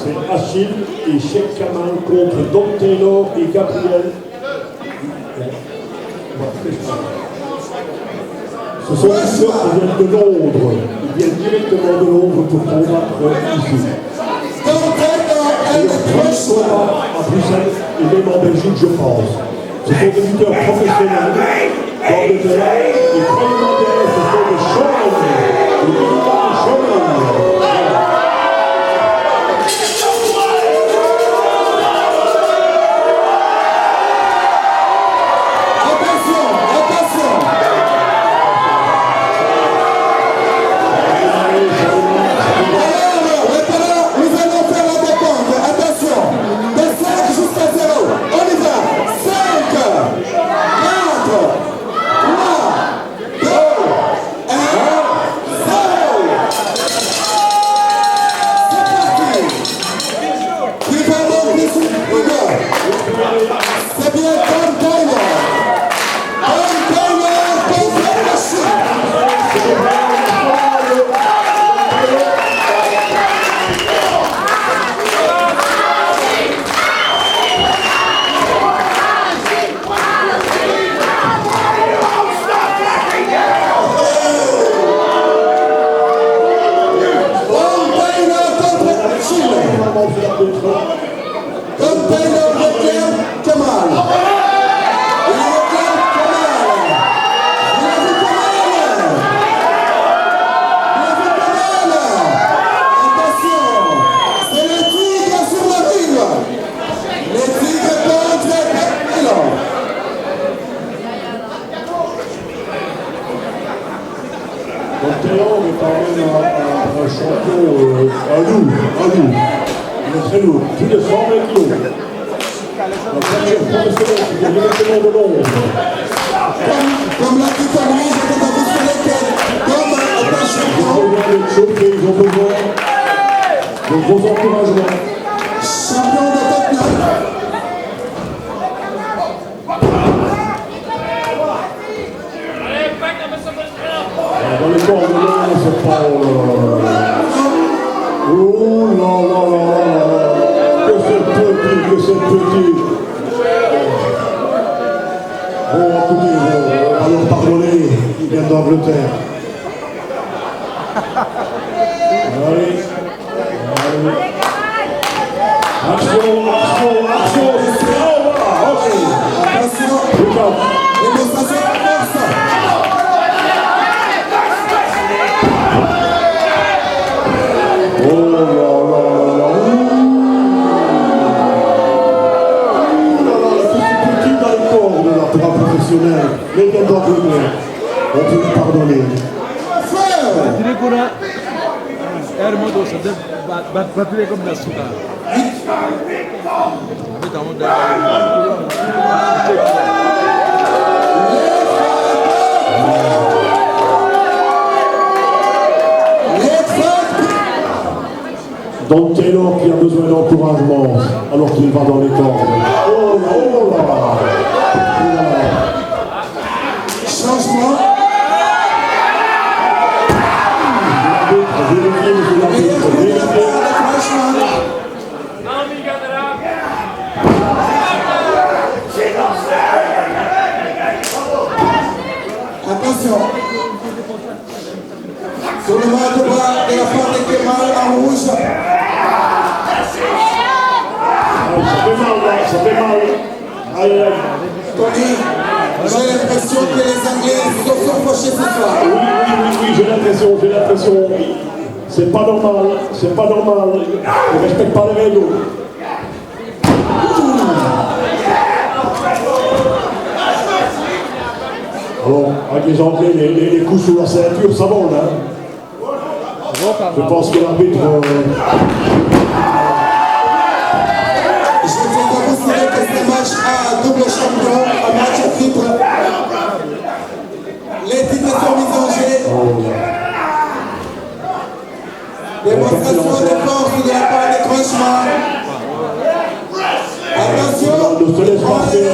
C'est Achille et Sheikh Kamal contre Don Taylor et Gabriel. Ce sont des joueurs qui viennent de Londres. Ils viennent directement de Londres pour combattre ici. Et on à Bruxelles et même en Belgique, je pense. Ce sont des lutteurs professionnels d'Angleterre. Et croyez-moi bien, ce sont des showmen. Des véritables showmen. Don Taylor qui a besoin d'encouragement alors qu'il va dans les cordes. Oh là, oh là. Changement. Attention. Sur le bras de bras de la part de Kemal en rouge. Ça fait mal, là, ça fait mal. Allez, allez. Tony, j'ai l'impression que les Anglais se sont fauchés ce soir. Oui, j'ai l'impression. C'est pas normal, c'est pas normal. Ils ne respectent pas les règles. Alors, avec les Anglais, les coups sous la ceinture, ça vole, hein. Je pense que l'arbitre... Je tiens à vous signaler que ce match à double champion, un match à titre. Les titres sont mis en jeu. Démonstration de force de la part des Crunchman. Attention, ne se laisse pas faire,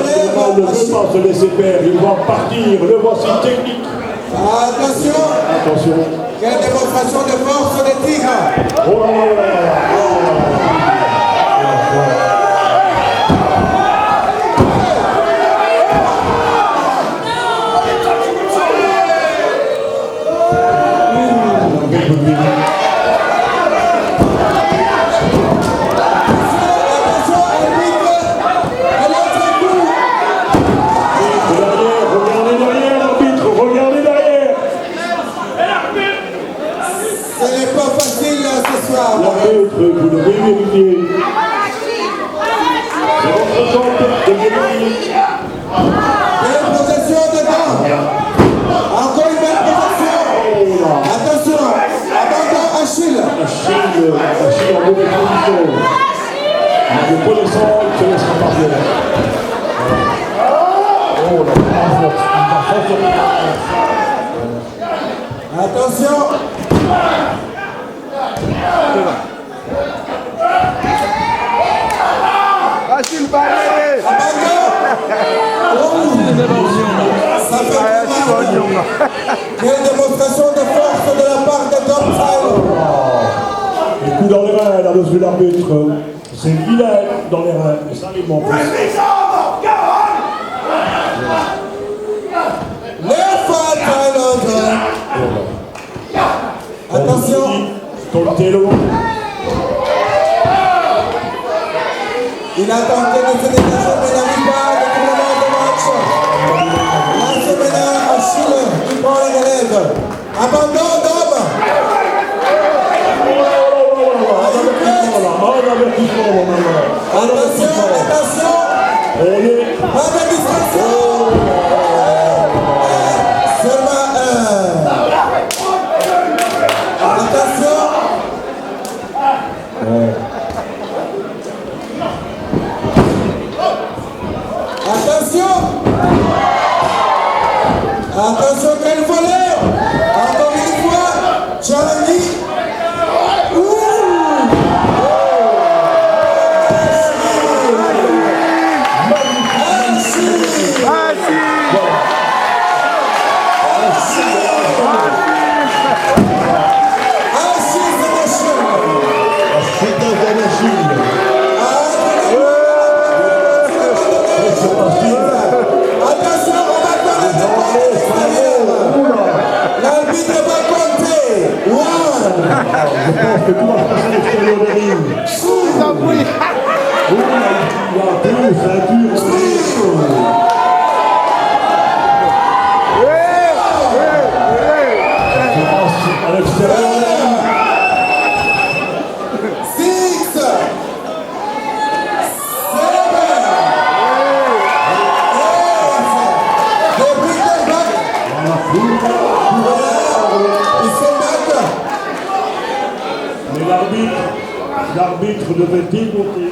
ne veut pas se laisser faire, il va partir, le voici technique. Attention. Attention. Quelle démonstration de force des Tigres. Oh là là là là. Le connaissant, il se laissera partir. Oh, Attention. Achille Barré. Ça fait mal. Quelle démonstration de force de la part de Dom Tyler. Les coups dans les reins, là, monsieur l'arbitre. C'est vilain dans les reins, mais ça arrive en plus. Attention. Dontello. Il a tenté de se dégager, mais n'arrive pas à détournement de match. Lance maintenant Achille, il prend la relève. Abandon d'homme. Attention, attention. Pas de distraction. Seulement attention. Attention. Attention, quel volet. Encore une fois. Charlie. L'arbitre va compter. Je pense que tout va se passer à l'extérieur des rings. Il y a deux ceintures. Je pense à l'extérieur des rings. 6, 7, 8, ils sont back. Mais l'arbitre devait démonter.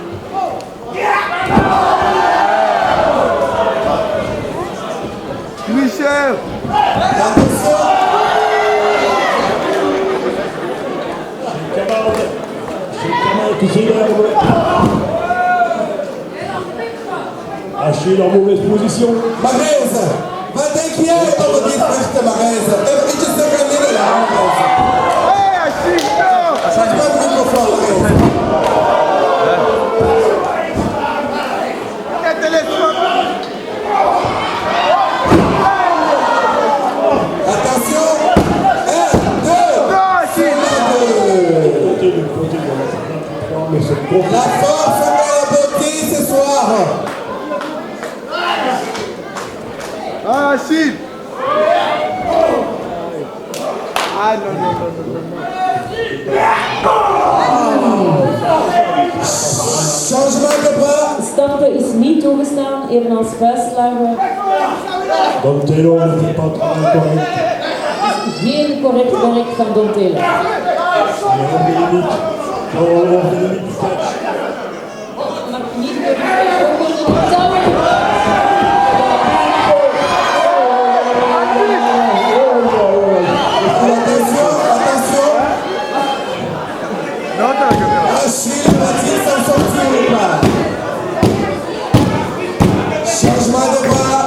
Michel. C'est le camarade qui s'énerve. Achille en mauvaise position. Mahrez, va t'inquiéter, on va dire frère Mahrez. Et tu sais que est là. Hey, Achille, Ça te va le microphone, Mahrez. Attention. 1, 2. La force de la beauté ce soir. Ah, Achille. Ah, non. Changement de bras. Stampen is niet toegestaan, evenals vuistslagen. Dontello ne fait pas travail correct. Geen correct werk van Dontello. Il est hors des limites. Hors des limites du catch. Mag niet touwen. Achille va-t-il s'en sortir ou pas? Changement de bras.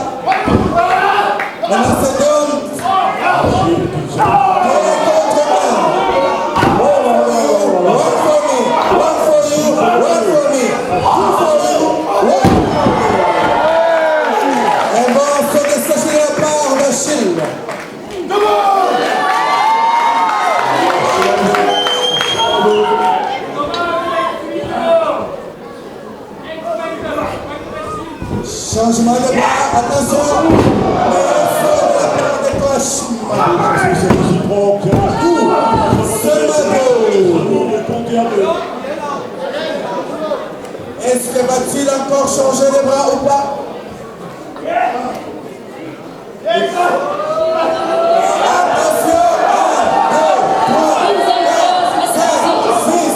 Maintenant c'est Dom. One for me. One for you. One for me. Two for you. One. Et bon, c'est de s'agir la part d'Achille. Changement de bras, attention. C'est réciproque. Est-ce que va-t-il encore changer de bras ou pas? Attention. 1, 2, 3, 4, 5, 6.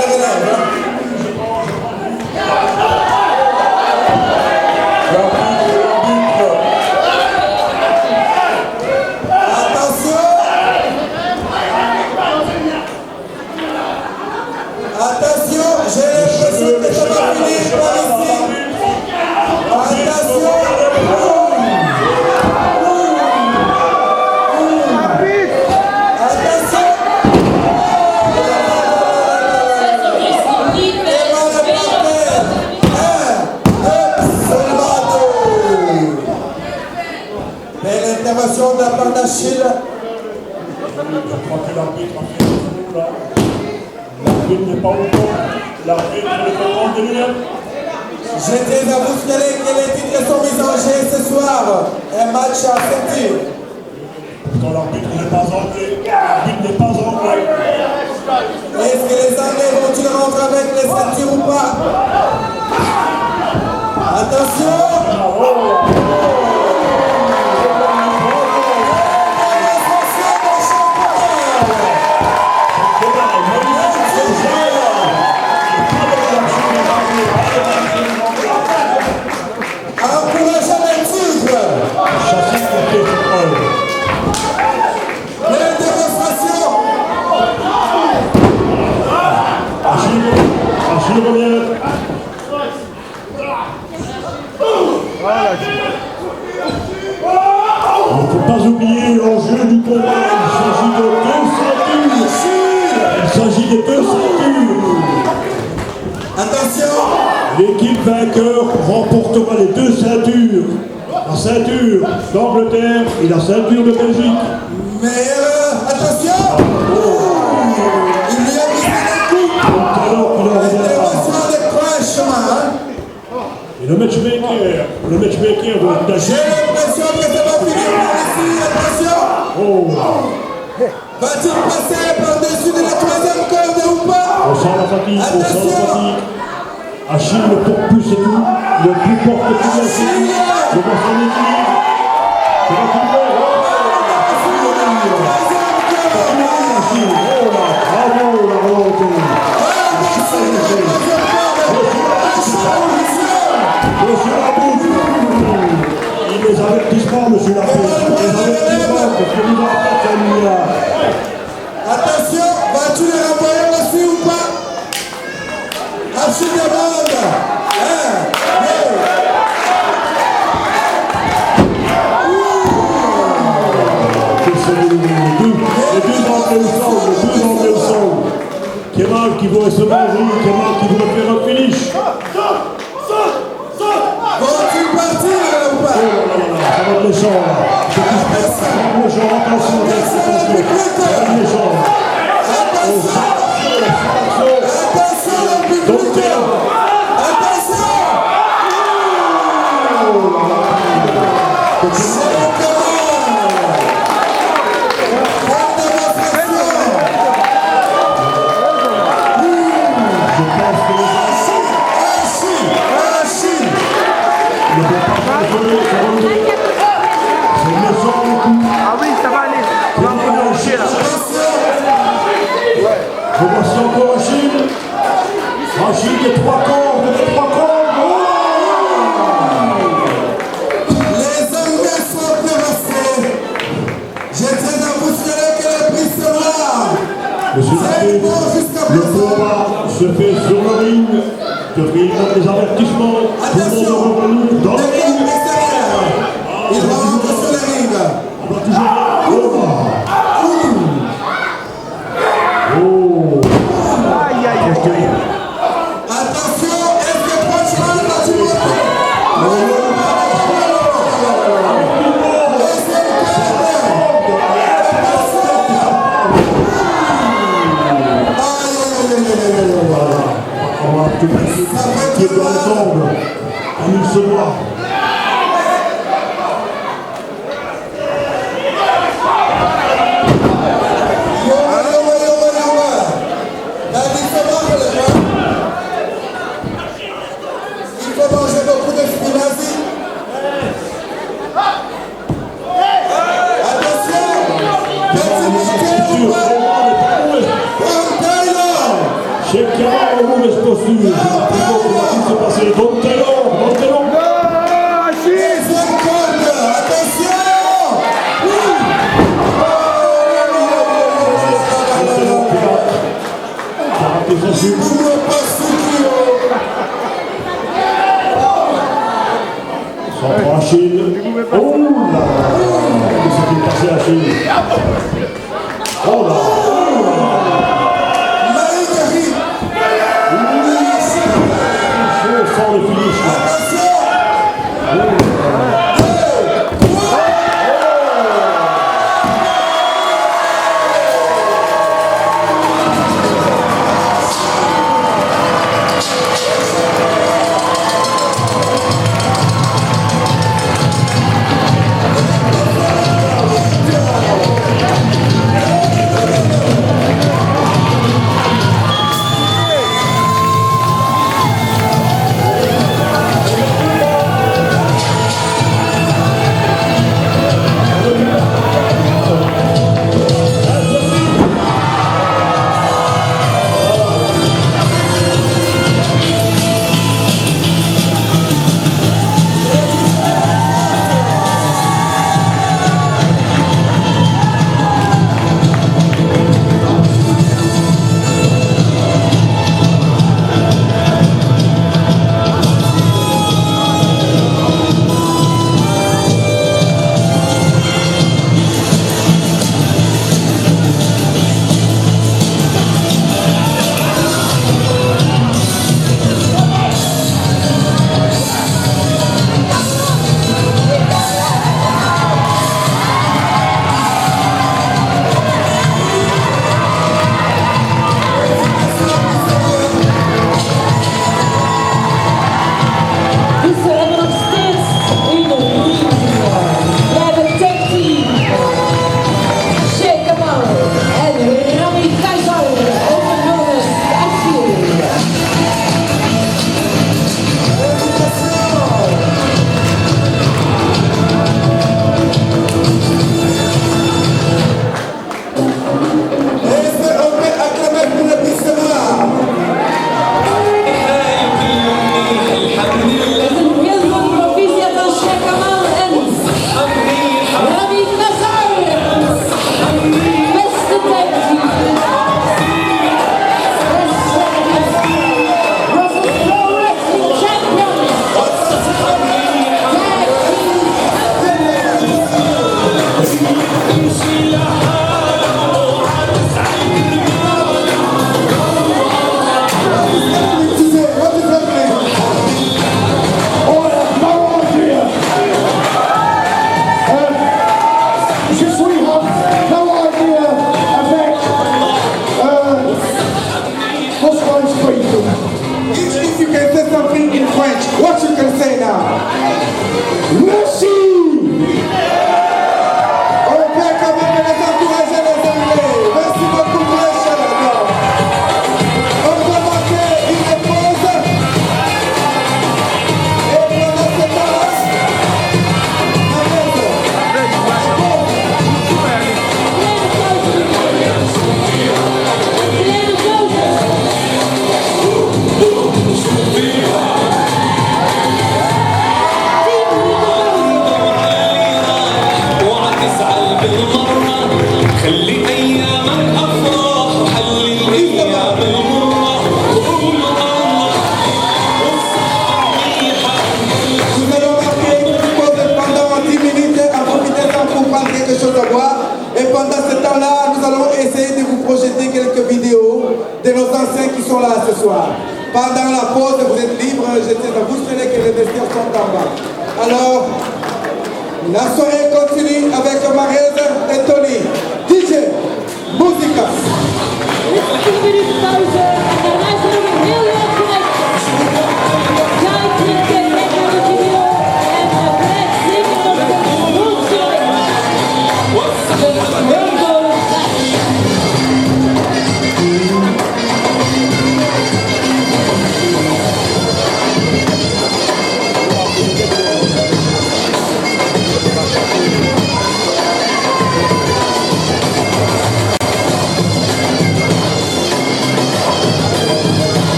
les relèves. Hein. Attention, j'ai l'impression que ça va finir par ici. Attention. Belle intervention de la part d'Achille. Je crois que l'arbitre a fait un coup là. L'arbitre n'est pas au fond. L'arbitre n'est pas au fond de lui-même. Je tiens à vous signaler que les titres sont mis en jeu ce soir. Un match à sentir. Quand l'arbitre n'est pas anglais, l'arbitre n'est pas anglais. Est-ce que les Anglais vont-ils rentrer avec les ceintures ou pas? Attention! Encourageant les tigres! Les démonstrations! Achille revient. Il ne faut pas oublier l'enjeu du combat. Il s'agit de 2 ceintures. Il s'agit de 2 ceintures. Attention! L'équipe vainqueur remportera les 2 ceintures. La ceinture d'Angleterre et la ceinture de Belgique. Mais attention! Il lui a mis des coups! Intervention de crashement, hein? Et le matchmaker doit être J'ai l'impression que ça va finir par ici, attention! Va-t-il passer par-dessus de la 3e corde ou pas? On sent la fatigue, on sent la fatigue. Achille ne porte plus ses coups, le plus porte plus la fatigue. Je vois son équilibre. C'est la coupe. Achille, oh là, bravo la volonté. Monsieur Labouche, les avertissements, monsieur Labouche, les avertissements, parce que nous avons pas celui-là. Attention, vas-tu les renvoyer aussi ou pas? Achille demande. Les deux Anglais au sol. Kemal qui voudrait se manger, Kemal qui voudrait faire un finish. Vont-ils partir ou pas? Ça va être méchant là. Ça va être méchant, attention, attention. Ça va être méchant. Attention, le public! Attention! Ah oui, ça va aller. On va enchaîner là. Je vois ça encore Achille. Achille des 3 cordes, des 3 cordes. Les Anglais sont terrassés. Je tiens à vous signaler que les prix sont là. Monsieur Labbé, le combat se fait sur le ring. Je fais des avertissements. Tout le monde est revenu dans le ring. Il va rentrer sur le ring. On va toujours... Aïe, aïe, aïe. Attention, est-ce que franchement, va-t-il monter? On va tout passer qui est dans le tombe. Comme il se doit. Il faut manger beaucoup de spinazie. Attention, petit marqué ou pas? Chez Kemal, reçu. Il s'est passé. Montez-le. Deuxième corde, attention. Sans Achille. Oh là. Qu'est-ce qui est passé à Achille? Oh là. Sans le finish là. If you can say something in French, what you can say now? Merci! On peut quand même les encourager les Anglais. Merci beaucoup pour les chers. On va marquer une pause. Et pendant ce temps-là, et pendant ce temps-là, nous allons essayer de vous projeter quelques vidéos de nos anciens qui sont là ce soir. Pendant la pause, vous êtes libres, je sais à vous que les vestiaires sont en bas. Alors, la soirée continue avec Marèse et Tony. DJ, musica.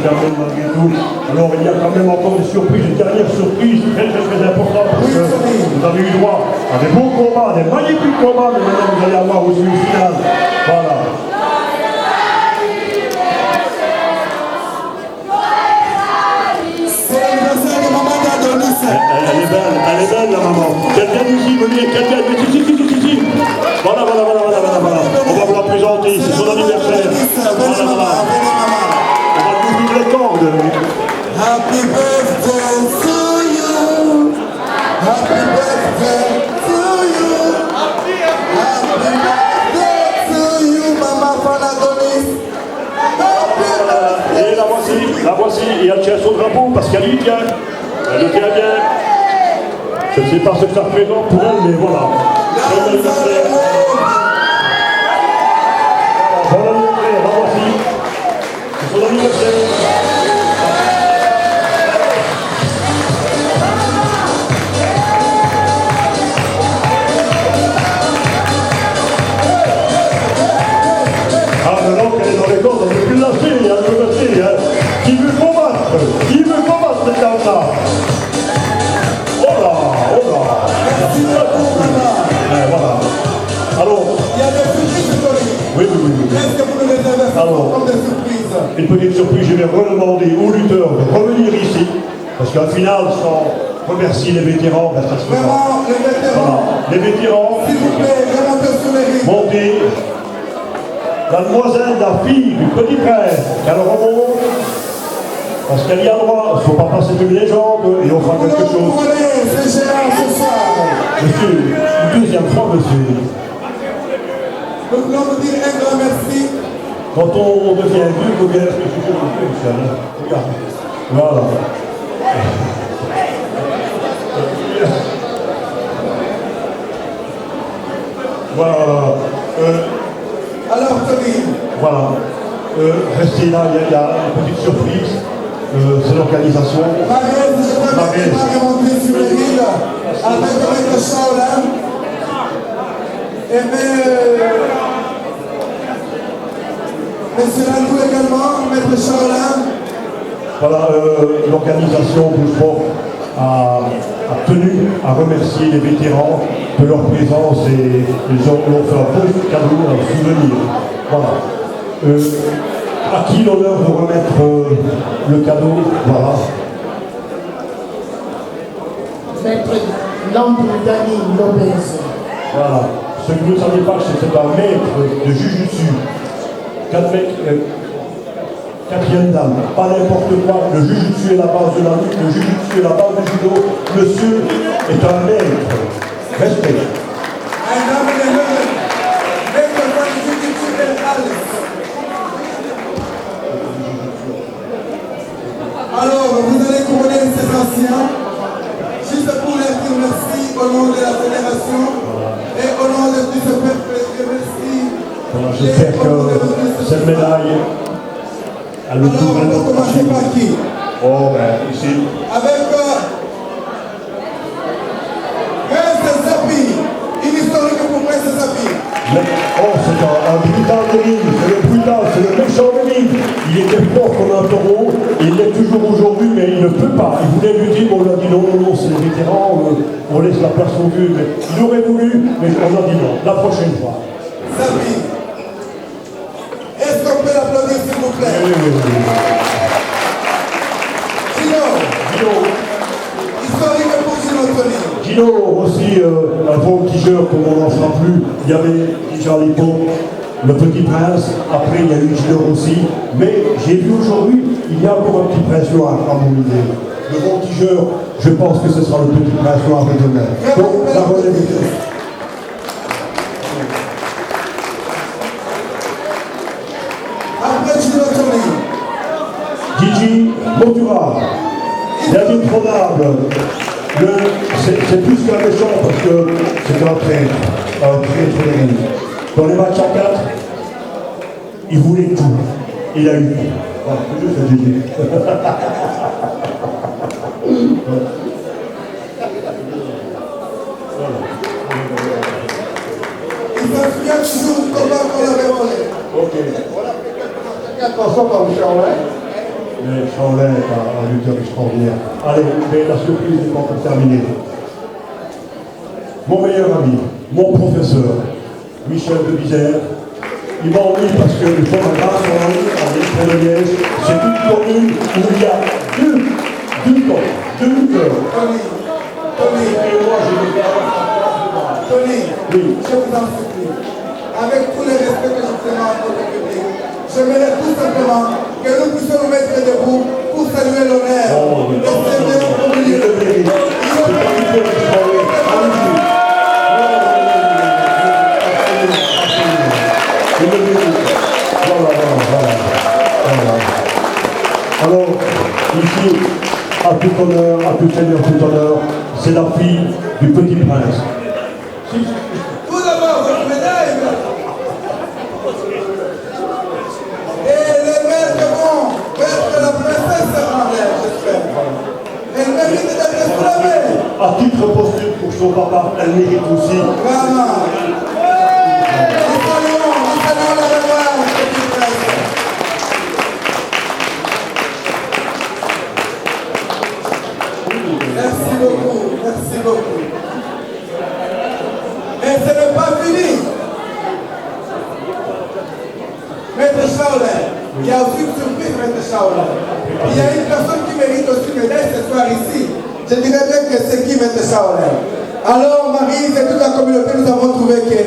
termine malgré tout. Alors il y a quand même encore des surprises, une dernière surprise très importante parce que vous avez eu droit à des beaux combats, des magnifiques combats, mais maintenant vous allez avoir aussi une finale. Voilà. Elle est belle la maman. Quelqu'un ici, venez, quelqu'un, ici. Voilà. On va vous la présenter, c'est son anniversaire. Voilà. On va lui ouvrir les cordes. Happy birthday to you. Happy birthday to you. Happy birthday to you, Maman Fanadonis. Et la voici, et elle tient son drapeau parce qu'elle y tient. Elle le tient bien. Je ne sais pas ce que ça représente pour elle, mais voilà. Bon anniversaire, la voici. C'est son anniversaire. Ah, maintenant qu'elle est dans les cordes, on ne peut plus lâcher, elle veut lâcher. Qui veut combattre cette dame-là? Oh là. Merci beaucoup, Maman. Voilà. Alors. Il y a des surprises, Tony. Oui. Qu'est-ce que vous nous réservez comme des surprises? Une petite surprise, je vais redemander aux lutteurs de revenir ici, parce qu'en finale, sans remercier les vétérans, ça se fera. Vraiment, les vétérans. Voilà. Les vétérans. S'il vous plaît, remontez sur les rings. Montez. La demoiselle, la fille du petit prince, qu'elle remonte, parce qu'elle y a droit. Il ne faut pas passer une légende et on fera quelque chose. C'est géant ce soir. Monsieur, une deuxième fois, monsieur. Nous voulons vous dire un grand merci. Quand on devient vieux, il faut bien réfléchir un peu, Michel. Regarde. Voilà. Voilà. Alors, Tony. Voilà. Restez là, il y a une petite surprise. C'est l'organisation. Marie, je vais remonter sur les rings avec le Shaolin. Et Monsieur Landou également, Maître Shaolin. Voilà, l'organisation Bouge a tenu à remercier les vétérans de leur présence et ils ont fait un beau cadeau, un souvenir. Voilà. À qui l'honneur de remettre le cadeau? Voilà. Maître Lamboudani Lopez. Voilà. Ce que vous ne savez pas, c'est que c'est un maître de Jujutsu. Quatrième dame, pas n'importe quoi. Le Jujutsu est la base de la lutte, le Jujutsu est la base du judo. Monsieur est un maître. Respect. Alors, vous allez couronner ces anciens, juste pour leur dire merci au nom de la fédération et au nom de tout ce peuple, je remercie. Voilà, j'espère que cette médaille, elle le Alors, on va commencer par qui? Oh, ben, ici. Avec Prince Zapi, une historique pour Prince Zapi. Oh, c'est un brutal de ring, c'est le brutal, c'est le méchant de ring. Il était fort comme un taureau, il l'est toujours aujourd'hui, mais il ne peut pas. Il voulait lutter, mais on lui a dit non, c'est les vétérans, on laisse la place aux vieux. Mais il aurait voulu, mais on a dit non, la prochaine fois. Zapi, est-ce qu'on peut l'applaudir s'il vous plaît? Oui. Gino, historique pour Gino Tony. Gino aussi, un voltigeur comme on n'en fera plus. Il y avait déjà à l'époque le Petit Prince, après il y a eu Gino aussi. Mais j'ai vu aujourd'hui, il y a encore un Petit Prince noir à mon idée. Le voltigeur, je pense que ce sera le Petit Prince noir de demain. Donc, la relève est Après Gino Tony. Gigi Motura, l'indétrônable. C'est plus qu'un méchant parce que c'est un traître de ring. Dans les matchs à 4, il voulait tout. Il a eu tout. Voilà, c'est juste Gigi. Il se souvient toujours comment on l'avait volé. Ok. Attention par le Shaolin. mais Shaolin est un lutteur extraordinaire. Allez, mais la surprise n'est pas encore terminée. Mon meilleur ami, mon professeur, Michel de Bizère, il m'a envie parce que nous sommes à Grasse-en-Ligne, en Île-de-Liège. C'est une commune où il y a deux lutteurs. Tony, et moi, je vais faire Tony, oui. je vous en supplie, avec tout le respect que je tiens à notre public, j'aimerais tout simplement que nous puissions nous mettre debout pour saluer l'honneur de ces meilleurs communistes. Alors, ici, à tout honneur, à tout seigneur, tout honneur, c'est la fille du petit prince. Tout d'abord, votre médaille. Et les maîtres vont mettre la princesse en l'air, j'espère. Elle mérite d'être exclamée. À titre posthume pour son papa, elle mérite aussi. Vraiment. Nous saluons la mémoire du petit prince. Merci beaucoup, merci beaucoup. Mais ce n'est pas fini. Maître Shaolin, il y a aussi une surprise, Maître Shaolin. Il y a une personne qui mérite aussi une médaille ce soir ici. Je dirais bien que c'est qui, Maître Shaolin? Alors, Marie et toute la communauté, nous avons trouvé que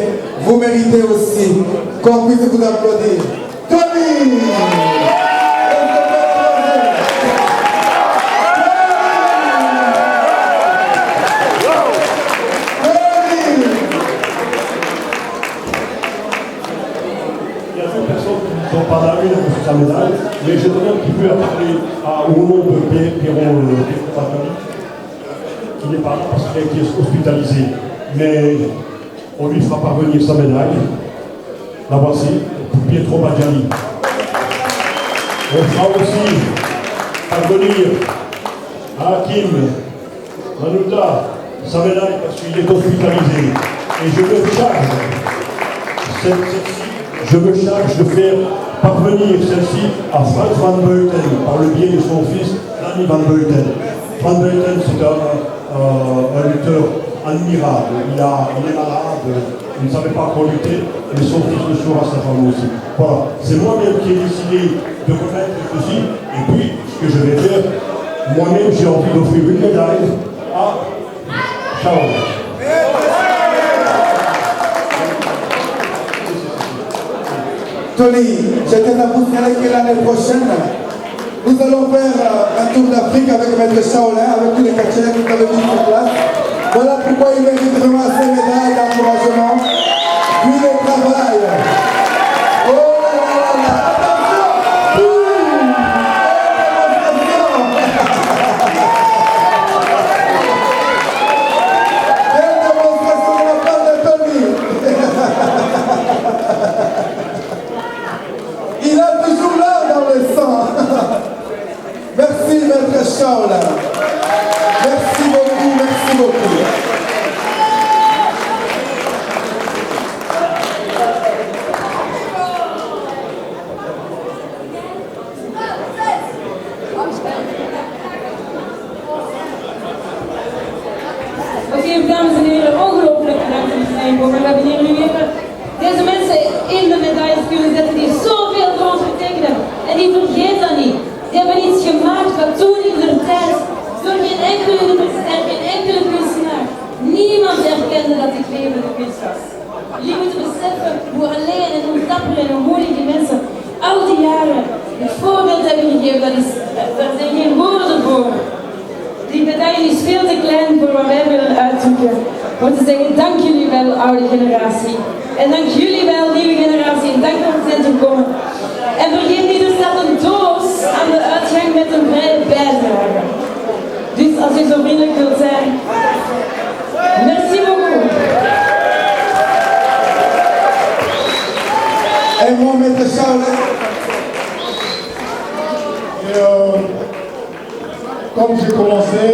vous méritez aussi qu'on puisse vous applaudir. Tony! Pas là, une de sa médaille, mais je donne un petit peu à parler au nom de Pierrot qui n'est pas là parce qu'il a été hospitalisé. Mais on lui fera parvenir sa médaille. La voici, pour Pietro Baggiani. On fera aussi parvenir à Hakim Manuta sa médaille parce qu'il est hospitalisé. Et je me charge je me charge de faire parvenir celle-ci à Franz van Beuten par le biais de son fils, Danny van Beuten. Van Beuten, c'est un lutteur admirable. Il est malade, il ne savait pas quoi lutter, mais son fils le saura sa femme aussi. Voilà, c'est moi-même qui ai décidé de remettre ceci, et puis ce que je vais faire, moi-même j'ai envie d'offrir une médaille à Shaolin. Tony, j'étais à vous dire que l'année prochaine, nous allons faire un tour d'Afrique avec Maître Shaolin, avec tous les catcheurs que vous avez mis sur place. Voilà pourquoi il mérite vraiment ces médailles d'encouragement, puis le travail. Oh là là là là, attention! Quelle démonstration de la part de Tony! Il a toujours l'art dans le sang. Merci, Maître Shaolin. Merci beaucoup, merci beaucoup. Oké, dames en heren, ongelooflijk bedankt voor de zijn. We hebben hier nu even deze mensen in de medailles kunnen zetten die zoveel voor ons betekenen. En die vergeet dat niet. Die hebben iets gemaakt wat toen in de tijd door geen enkele universiteit, geen enkele kunstenaar, niemand herkende dat dit leven de kunst was. Jullie moeten beseffen hoe alleen en hoe dapper en hoe moedig die mensen al die jaren het voorbeeld hebben gegeven. Daar zijn geen woorden voor. Die medaille is veel te klein voor wat wij willen uitzoeken. Om te zeggen, dank jullie wel, oude generatie. En dank jullie wel, nieuwe generatie. En dank voor het centrum komen. En vergeet niet, er staat een doos aan de uitgang met een vrije bijdrage. Dus als u zo vriendelijk wilt zijn. Merci beaucoup. Et mon Maître Shaolin. Comme j'ai commencé,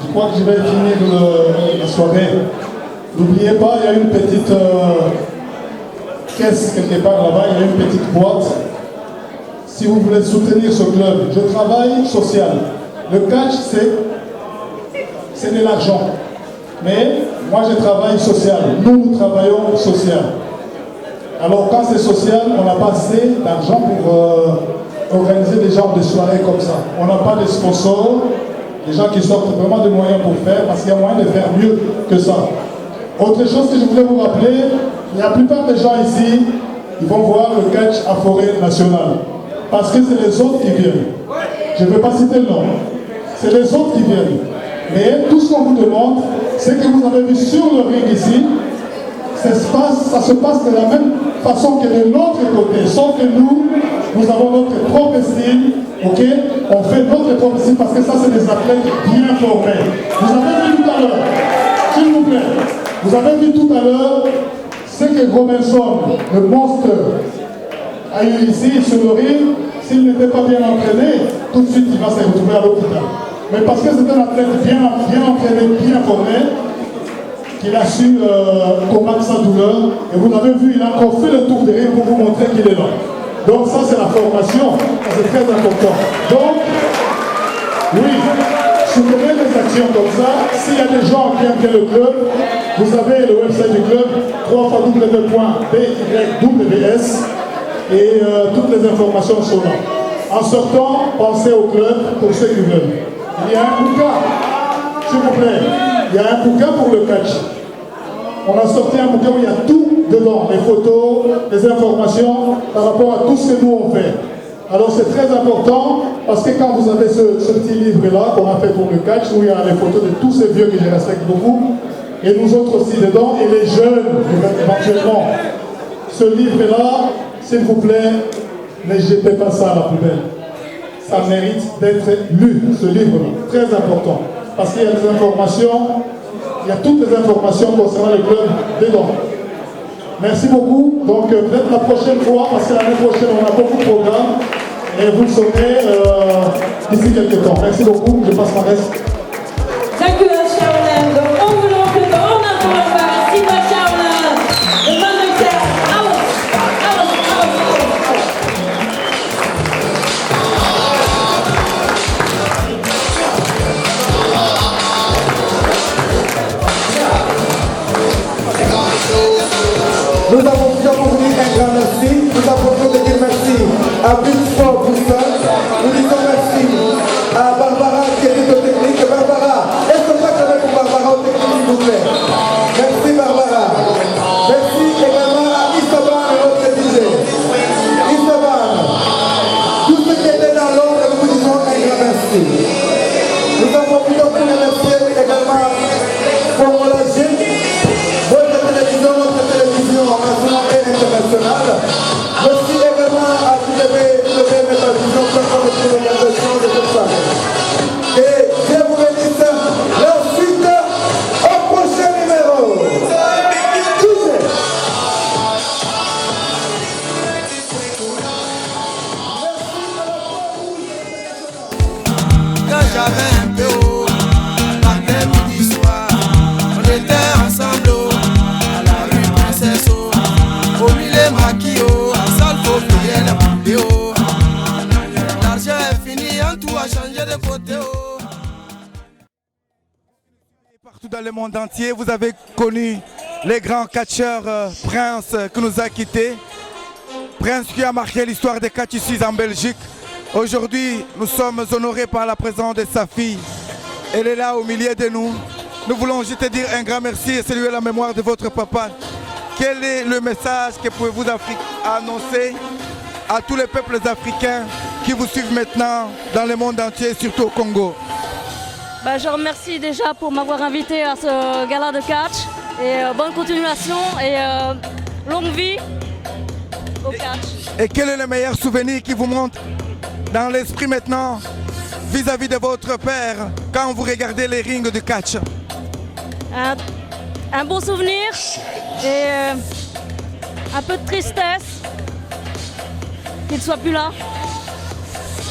je crois que je vais finir la soirée. N'oubliez pas, il y a une petite caisse quelque part là-bas, il y a une petite boîte. si vous voulez soutenir ce club. Je travaille social. Le catch, c'est de l'argent. Mais moi, je travaille social. Nous travaillons social. Alors, quand c'est social, on n'a pas assez d'argent pour organiser des genres de soirées comme ça. On n'a pas de sponsors, des gens qui sortent vraiment de moyens pour faire, parce qu'il y a moyen de faire mieux que ça. Autre chose que je voulais vous rappeler, la plupart des gens ici, ils vont voir le catch à Forêt Nationale. Parce que c'est les autres qui viennent. Je ne vais pas citer le nom. C'est les autres qui viennent. Mais tout ce qu'on vous demande, c'est que vous avez vu sur le ring ici, ça se passe de la même façon que de l'autre côté. Sauf que nous avons notre propre style, ok? On fait notre propre style parce que ça, c'est des athlètes bien formés. Vous avez vu tout à l'heure, s'il vous plaît, vous avez vu tout à l'heure ce que Robinson, le monstre, a eu ici sur le ring. S'il n'était pas bien entraîné, tout de suite, il va se retrouver à l'hôpital. Mais parce que c'est un athlète bien entraîné, bien formé, qu'il a su combattre sa douleur. Et vous l'avez vu, il a encore fait le tour de ring pour vous montrer qu'il est là. Donc ça, c'est la formation. C'est très important. Donc, oui, soutenez des actions comme ça. S'il y a des gens qui aiment le club, vous avez le website du club, www.byws, et toutes les informations sont là. En sortant, pensez au club pour ceux qui veulent. Il y a un bouquin, s'il vous plaît. Il y a un bouquin pour le catch. On a sorti un bouquin où il y a tout dedans, les photos, les informations par rapport à tout ce que nous on fait. Alors c'est très important parce que quand vous avez ce petit livre-là qu'on a fait pour le catch, où il y a les photos de tous ces vieux que je respecte beaucoup, et nous autres aussi dedans, et les jeunes éventuellement. Ce livre-là, s'il vous plaît, ne jetez pas ça à la poubelle. Ça mérite d'être lu, ce livre-là. Très important. Parce qu'il y a des informations, il y a toutes les informations concernant le club dedans. Merci beaucoup. Donc peut-être la prochaine fois, parce que l'année prochaine on a beaucoup de programmes, et vous le saurez d'ici quelques temps. Merci beaucoup, je passe ma reste. Dank u wel, Shaolin. De ongelooflijke onaanvaardbare Sima Shaolin. De man die zegt alles. Nous avons bien compris un grand merci. Nous avons besoin de dire merci à Bullsport Bruxelles. Nous disons merci à Barbara qui est au technique. Barbara, est-ce qu'on peut acclamer pour Barbara au technique, s'il vous plaît? Merci Barbara. Merci également à Isaban et notre DJ. Isaban, tous ceux qui étaient dans l'ombre, nous vous disons un grand merci. Nous avons bien compris remercier également pour la jeune. Notre télévision nationale et internationale. Merci également à Télévision pour l'organisation de cette soirée. Et Dieu vous bénisse. La suite au prochain numéro. Quand j'avais un peu haut, matin, midi, soir, on était ensemble. Au milieu maquillot, seul faut payer les vidéos. L'argent est fini, en tout a changé de côté. Partout dans le monde entier, vous avez connu les grands catcheurs Prince qui nous a quittés. Prince qui a marqué l'histoire des catch ici en Belgique. Aujourd'hui, nous sommes honorés par la présence de sa fille. Elle est là au milieu de nous. Nous voulons juste dire un grand merci et saluer la mémoire de votre papa. Quel est le message que pouvez-vous annoncer à tous les peuples africains qui vous suivent maintenant dans le monde entier, surtout au Congo? Je remercie déjà pour m'avoir invité à ce gala de catch et bonne continuation et longue vie au catch. Et quel est le meilleur souvenir qui vous monte dans l'esprit maintenant vis-à-vis de votre père quand vous regardez les rings du catch? Un bon souvenir et un peu de tristesse qu'il ne soit plus là.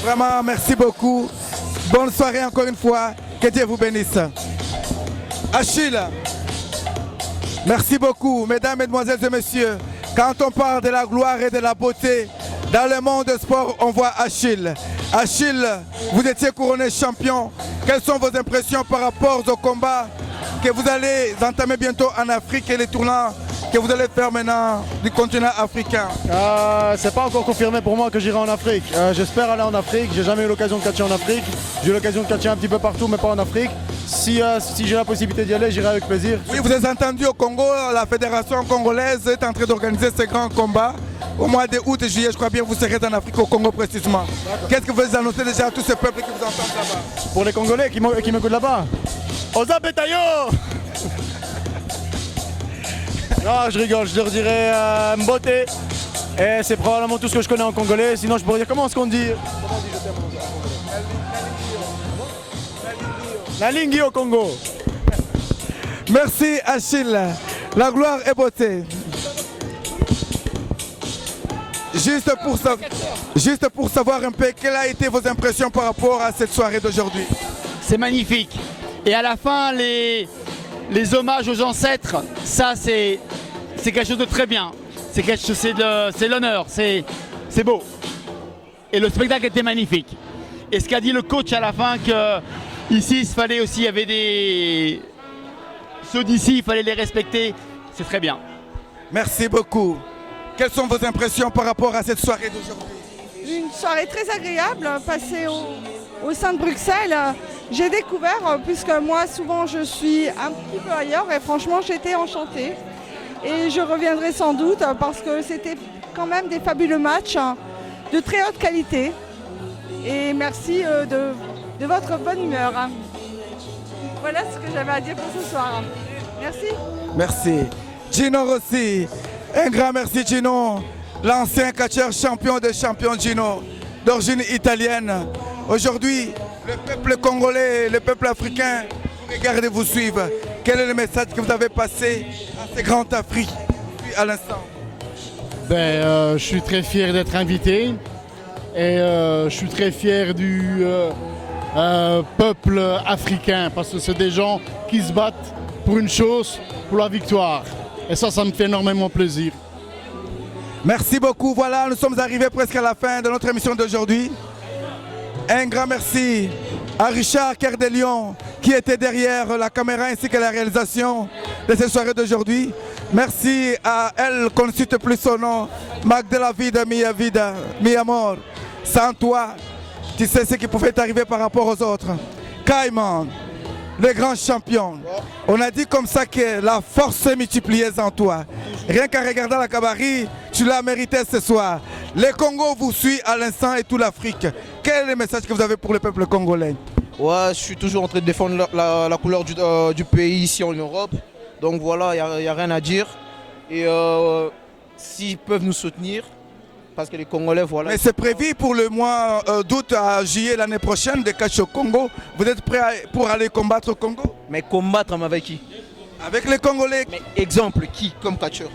Vraiment, merci beaucoup. Bonne soirée encore une fois. Que Dieu vous bénisse. Achille, merci beaucoup. Mesdames, Mesdemoiselles et Messieurs, quand on parle de la gloire et de la beauté Dans le monde du sport, on voit Achille. Achille, vous étiez couronné champion. Quelles sont vos impressions par rapport au combat que vous allez entamer bientôt en Afrique et les tournois que vous allez faire maintenant du continent africain? C'est pas encore confirmé pour moi que j'irai en Afrique. J'espère aller en Afrique. J'ai jamais eu l'occasion de catcher en Afrique. J'ai eu l'occasion de catcher un petit peu partout, mais pas en Afrique. Si j'ai la possibilité d'y aller, j'irai avec plaisir. Oui, vous êtes entendu au Congo, la fédération congolaise est en train d'organiser ces grands combats. Au mois de août et juillet, je crois bien que vous serez en Afrique, au Congo précisément. Qu'est-ce que vous annoncez déjà à tous ces peuples qui vous entendent là-bas? Pour les Congolais qui m'écoutent là-bas, Oza Betayo. Non, je rigole, je leur dirais Mbote. Et c'est probablement tout ce que je connais en congolais. Sinon, je pourrais dire comment est-ce qu'on dit. La Lingui au Congo. Merci Achille. La gloire est beauté. Juste pour savoir un peu, quelles ont été vos impressions par rapport à cette soirée d'aujourd'hui? C'est magnifique. Et à la fin, les hommages aux ancêtres, ça c'est quelque chose de très bien. C'est l'honneur, c'est beau. Et le spectacle était magnifique. Et ce qu'a dit le coach à la fin, que ici il y avait ceux d'ici, il fallait les respecter, c'est très bien. Merci beaucoup. Quelles sont vos impressions par rapport à cette soirée d'aujourd'hui? Une soirée très agréable, passée au sein de Bruxelles. J'ai découvert, puisque moi souvent je suis un petit peu ailleurs, et franchement j'étais enchantée. Et je reviendrai sans doute parce que c'était quand même des fabuleux matchs de très haute qualité. Et merci de votre bonne humeur. Voilà ce que j'avais à dire pour ce soir. Merci. Merci. Gino Rossi. Un grand merci Gino, l'ancien catcheur champion des champions Gino, d'origine italienne. Aujourd'hui, le peuple congolais, le peuple africain, vous regardez, vous suivent. Quel est le message que vous avez passé à ces grandes Afriques à l'instant? Je suis très fier d'être invité et je suis très fier du peuple africain parce que c'est des gens qui se battent pour une chose, pour la victoire. Et ça me fait énormément plaisir. Merci beaucoup. Voilà, nous sommes arrivés presque à la fin de notre émission d'aujourd'hui. Un grand merci à Richard Cœur-de-Lion qui était derrière la caméra ainsi que la réalisation de cette soirée d'aujourd'hui. Merci à elle qu'on ne cite plus son nom, Magdela Vida, Mia Amor. Sans toi, tu sais ce qui pouvait t'arriver par rapport aux autres. Caïman, le grand champion. On a dit comme ça que la force s'est multipliée en toi. Rien qu'à regarder la cabaret, tu l'as mérité ce soir. Le Congo vous suit à l'instant et toute l'Afrique. Quel est le message que vous avez pour le peuple congolais? Ouais, je suis toujours en train de défendre la couleur du pays ici en Europe. Donc voilà, il n'y a rien à dire. Et s'ils peuvent nous soutenir, parce que les Congolais, voilà. Mais c'est prévu pour le mois d'août à juillet l'année prochaine de catch au Congo. Vous êtes prêts pour aller combattre au Congo? Mais combattre avec qui? Avec les Congolais. Mais exemple, qui comme catcheur?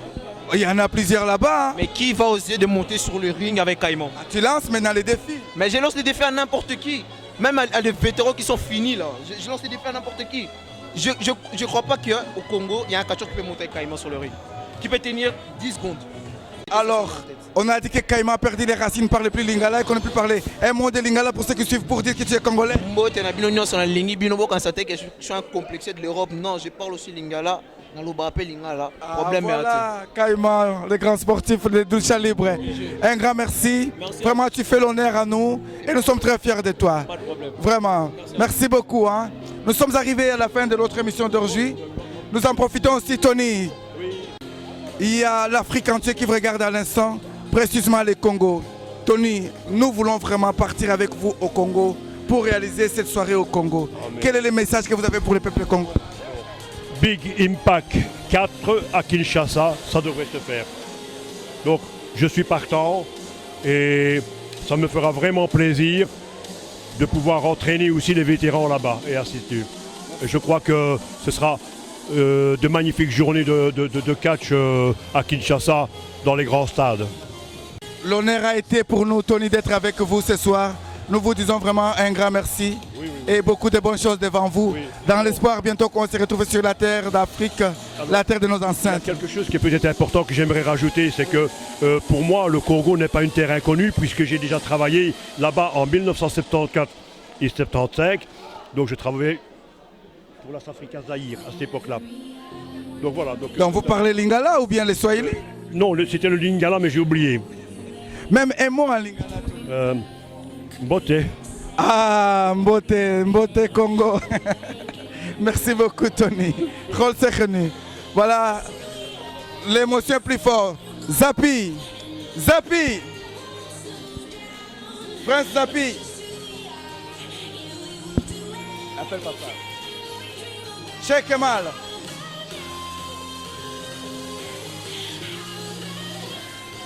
Il y en a plusieurs là-bas. Hein. Mais qui va oser de monter sur le ring avec Caïman? Tu lances maintenant les défis. Mais je lance les défis à n'importe qui. Même à des vétérans qui sont finis là. Je lance les défis à n'importe qui. Je ne crois pas qu'au Congo, il y a un catcheur qui peut monter avec Caïman sur le ring. Qui peut tenir 10 secondes. Alors, on a dit que Caïman a perdu les racines, ne parle plus lingala et qu'on ne peut plus parler. Un mot de lingala pour ceux qui suivent pour dire que tu es congolais. Je suis un complexé de l'Europe. Non, je parle aussi lingala. Voilà, Caïman, le grand sportif de lucha libre. Un grand merci. Vraiment, tu fais l'honneur à nous et nous sommes très fiers de toi. Pas de problème. Vraiment. Merci beaucoup. Hein. Nous sommes arrivés à la fin de notre émission d'aujourd'hui. Nous en profitons aussi, Tony. Il y a l'Afrique entière qui vous regarde à l'instant, précisément les Congo. Tony, nous voulons vraiment partir avec vous au Congo pour réaliser cette soirée au Congo. Quel est le message que vous avez pour le peuple congolais? Big Impact 4 à Kinshasa, ça devrait se faire. Donc je suis partant et ça me fera vraiment plaisir de pouvoir entraîner aussi les vétérans là-bas et assister. Et je crois que ce sera de magnifiques journées de catch à Kinshasa dans les grands stades. L'honneur a été pour nous, Tony, d'être avec vous ce soir. nous vous disons vraiment un grand merci et beaucoup de bonnes choses devant vous. Dans l'espoir bientôt qu'on se retrouve sur la terre d'Afrique, la terre de nos ancêtres. Il y a quelque chose qui est peut-être important que j'aimerais rajouter, c'est que pour moi, le Congo n'est pas une terre inconnue puisque j'ai déjà travaillé là-bas en 1974 et 1975. Donc je travaillais pour la Africa Zaïre à cette époque-là. Donc voilà. Donc vous parlez lingala ou bien le swahili? Non, c'était le lingala, mais j'ai oublié. Même un mot en lingala? Mbote. Ah, Mbote, Mbote Congo. Merci beaucoup Tony. Voilà, l'émotion plus forte. Zapi, Zapi, Prince Zapi. Appelle papa. Cheikh Kemal.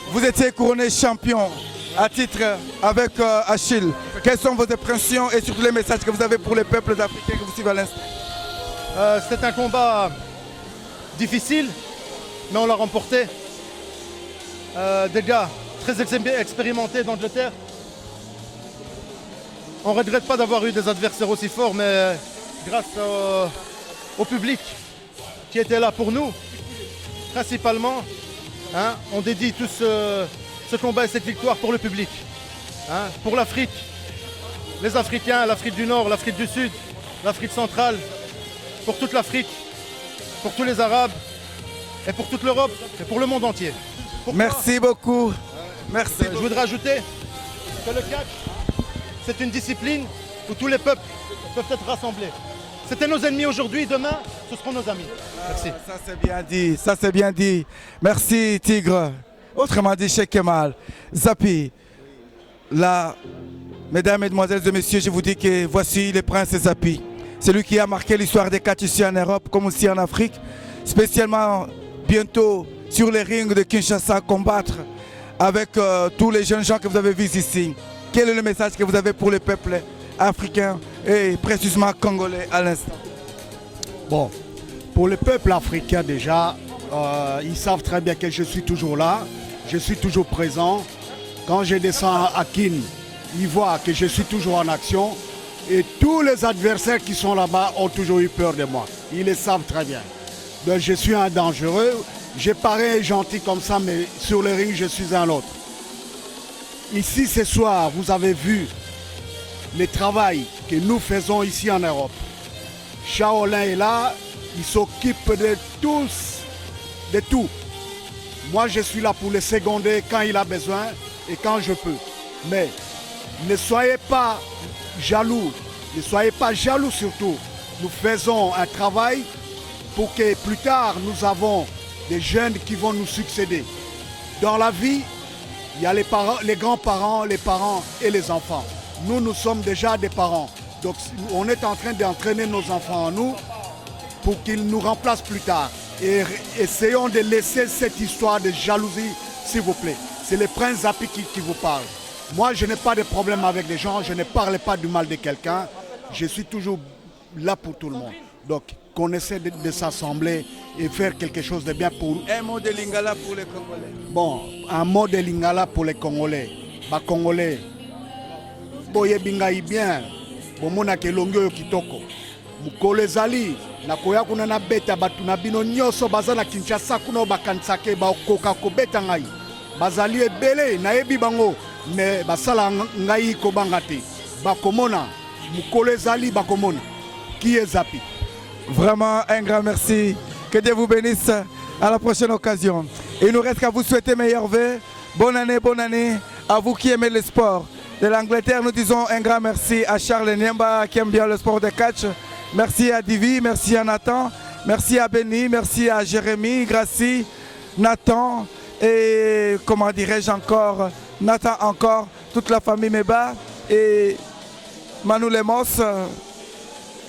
Vous étiez couronné champion à titre avec Achille. Quelles sont vos impressions et surtout les messages que vous avez pour les peuples africains que vous suivez à l'instant? C'était un combat difficile, mais on l'a remporté. Des gars très expérimentés d'Angleterre. On ne regrette pas d'avoir eu des adversaires aussi forts, mais grâce au public qui était là pour nous, principalement, hein, on dédie tout ce combat et cette victoire pour le public, hein, pour l'Afrique, les Africains, l'Afrique du Nord, l'Afrique du Sud, l'Afrique centrale, pour toute l'Afrique, pour tous les Arabes et pour toute l'Europe et pour le monde entier. Merci beaucoup. Merci. Je voudrais ajouter que le catch, c'est une discipline où tous les peuples peuvent être rassemblés. C'était nos ennemis aujourd'hui, demain, ce seront nos amis. Merci. Ça c'est bien dit, ça c'est bien dit. Merci Tigre. Autrement dit, Cheikh Kemal. Zapi, là, mesdames, mesdemoiselles et messieurs, je vous dis que voici le prince Zapi. Celui qui a marqué l'histoire des catch ici en Europe comme aussi en Afrique. Spécialement bientôt sur les rings de Kinshasa combattre avec tous les jeunes gens que vous avez vus ici. Quel est le message que vous avez pour les peuples africains et précisément congolais à l'instant? Bon, pour le peuple africain déjà, ils savent très bien que je suis toujours là, je suis toujours présent. Quand je descends à Kin, ils voient que je suis toujours en action. Et tous les adversaires qui sont là-bas ont toujours eu peur de moi. Ils le savent très bien. Donc je suis un dangereux. Je parais gentil comme ça, mais sur le ring, je suis un autre. Ici, ce soir, vous avez vu le travail que nous faisons ici en Europe. Shaolin est là, il s'occupe de tous, de tout. Moi, je suis là pour le seconder quand il a besoin et quand je peux. Mais ne soyez pas jaloux, ne soyez pas jaloux surtout. Nous faisons un travail pour que plus tard, nous avons des jeunes qui vont nous succéder. Dans la vie, il y a les parents, les grands-parents, les parents et les enfants. Nous, nous sommes déjà des parents. Donc, on est en train d'entraîner nos enfants en nous pour qu'ils nous remplacent plus tard. Et essayons de laisser cette histoire de jalousie, s'il vous plaît. C'est le prince Zapi qui vous parle. Moi, je n'ai pas de problème avec les gens, je ne parle pas du mal de quelqu'un. Je suis toujours là pour tout le monde. Donc, qu'on essaie de s'assembler et faire quelque chose de bien pour... Un mot de lingala pour les Congolais. Bon, un mot de lingala pour les Congolais. Bah, Congolais, boye bingai bien, bomona ke longyo kitoko. Mukole zali, na koya kuna na beta batu na bino nyoso bazana Kinshasa kuna bakansake ba koka ko beta ngai. Bazali ebele na yebi bango, mais basala ngai ko bangate. Bakomona, mukole zali bakomona. Qui est Zapi? Vraiment un grand merci. Que Dieu vous bénisse. À la prochaine occasion. Et il nous reste qu'à vous souhaiter meilleurs vœux. Bonne année à vous qui aimez le sport. De l'Angleterre, nous disons un grand merci à Charles Niemba qui aime bien le sport de catch. Merci à Divi, merci à Nathan, merci à Benny, merci à Jérémy, Gracie, Nathan et comment dirais-je encore, Nathan encore, toute la famille Meba et Manu Lemos.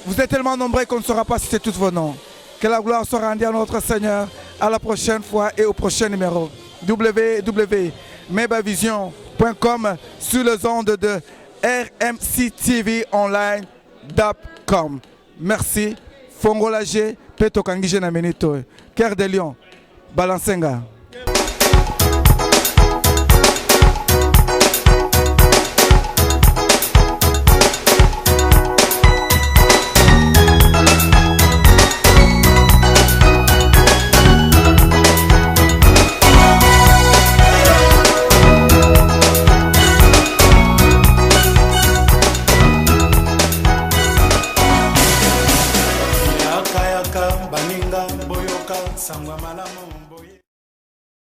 Vous êtes tellement nombreux qu'on ne saura pas citer tous vos noms. Que la gloire soit rendue à notre Seigneur. À la prochaine fois et au prochain numéro. www.mebavision.com sur les ondes de rmctvonline.com. Merci. Fongolage, Peto Kangije na Menito. Cœur de Lion. Balancenga. Sangwa malamu boye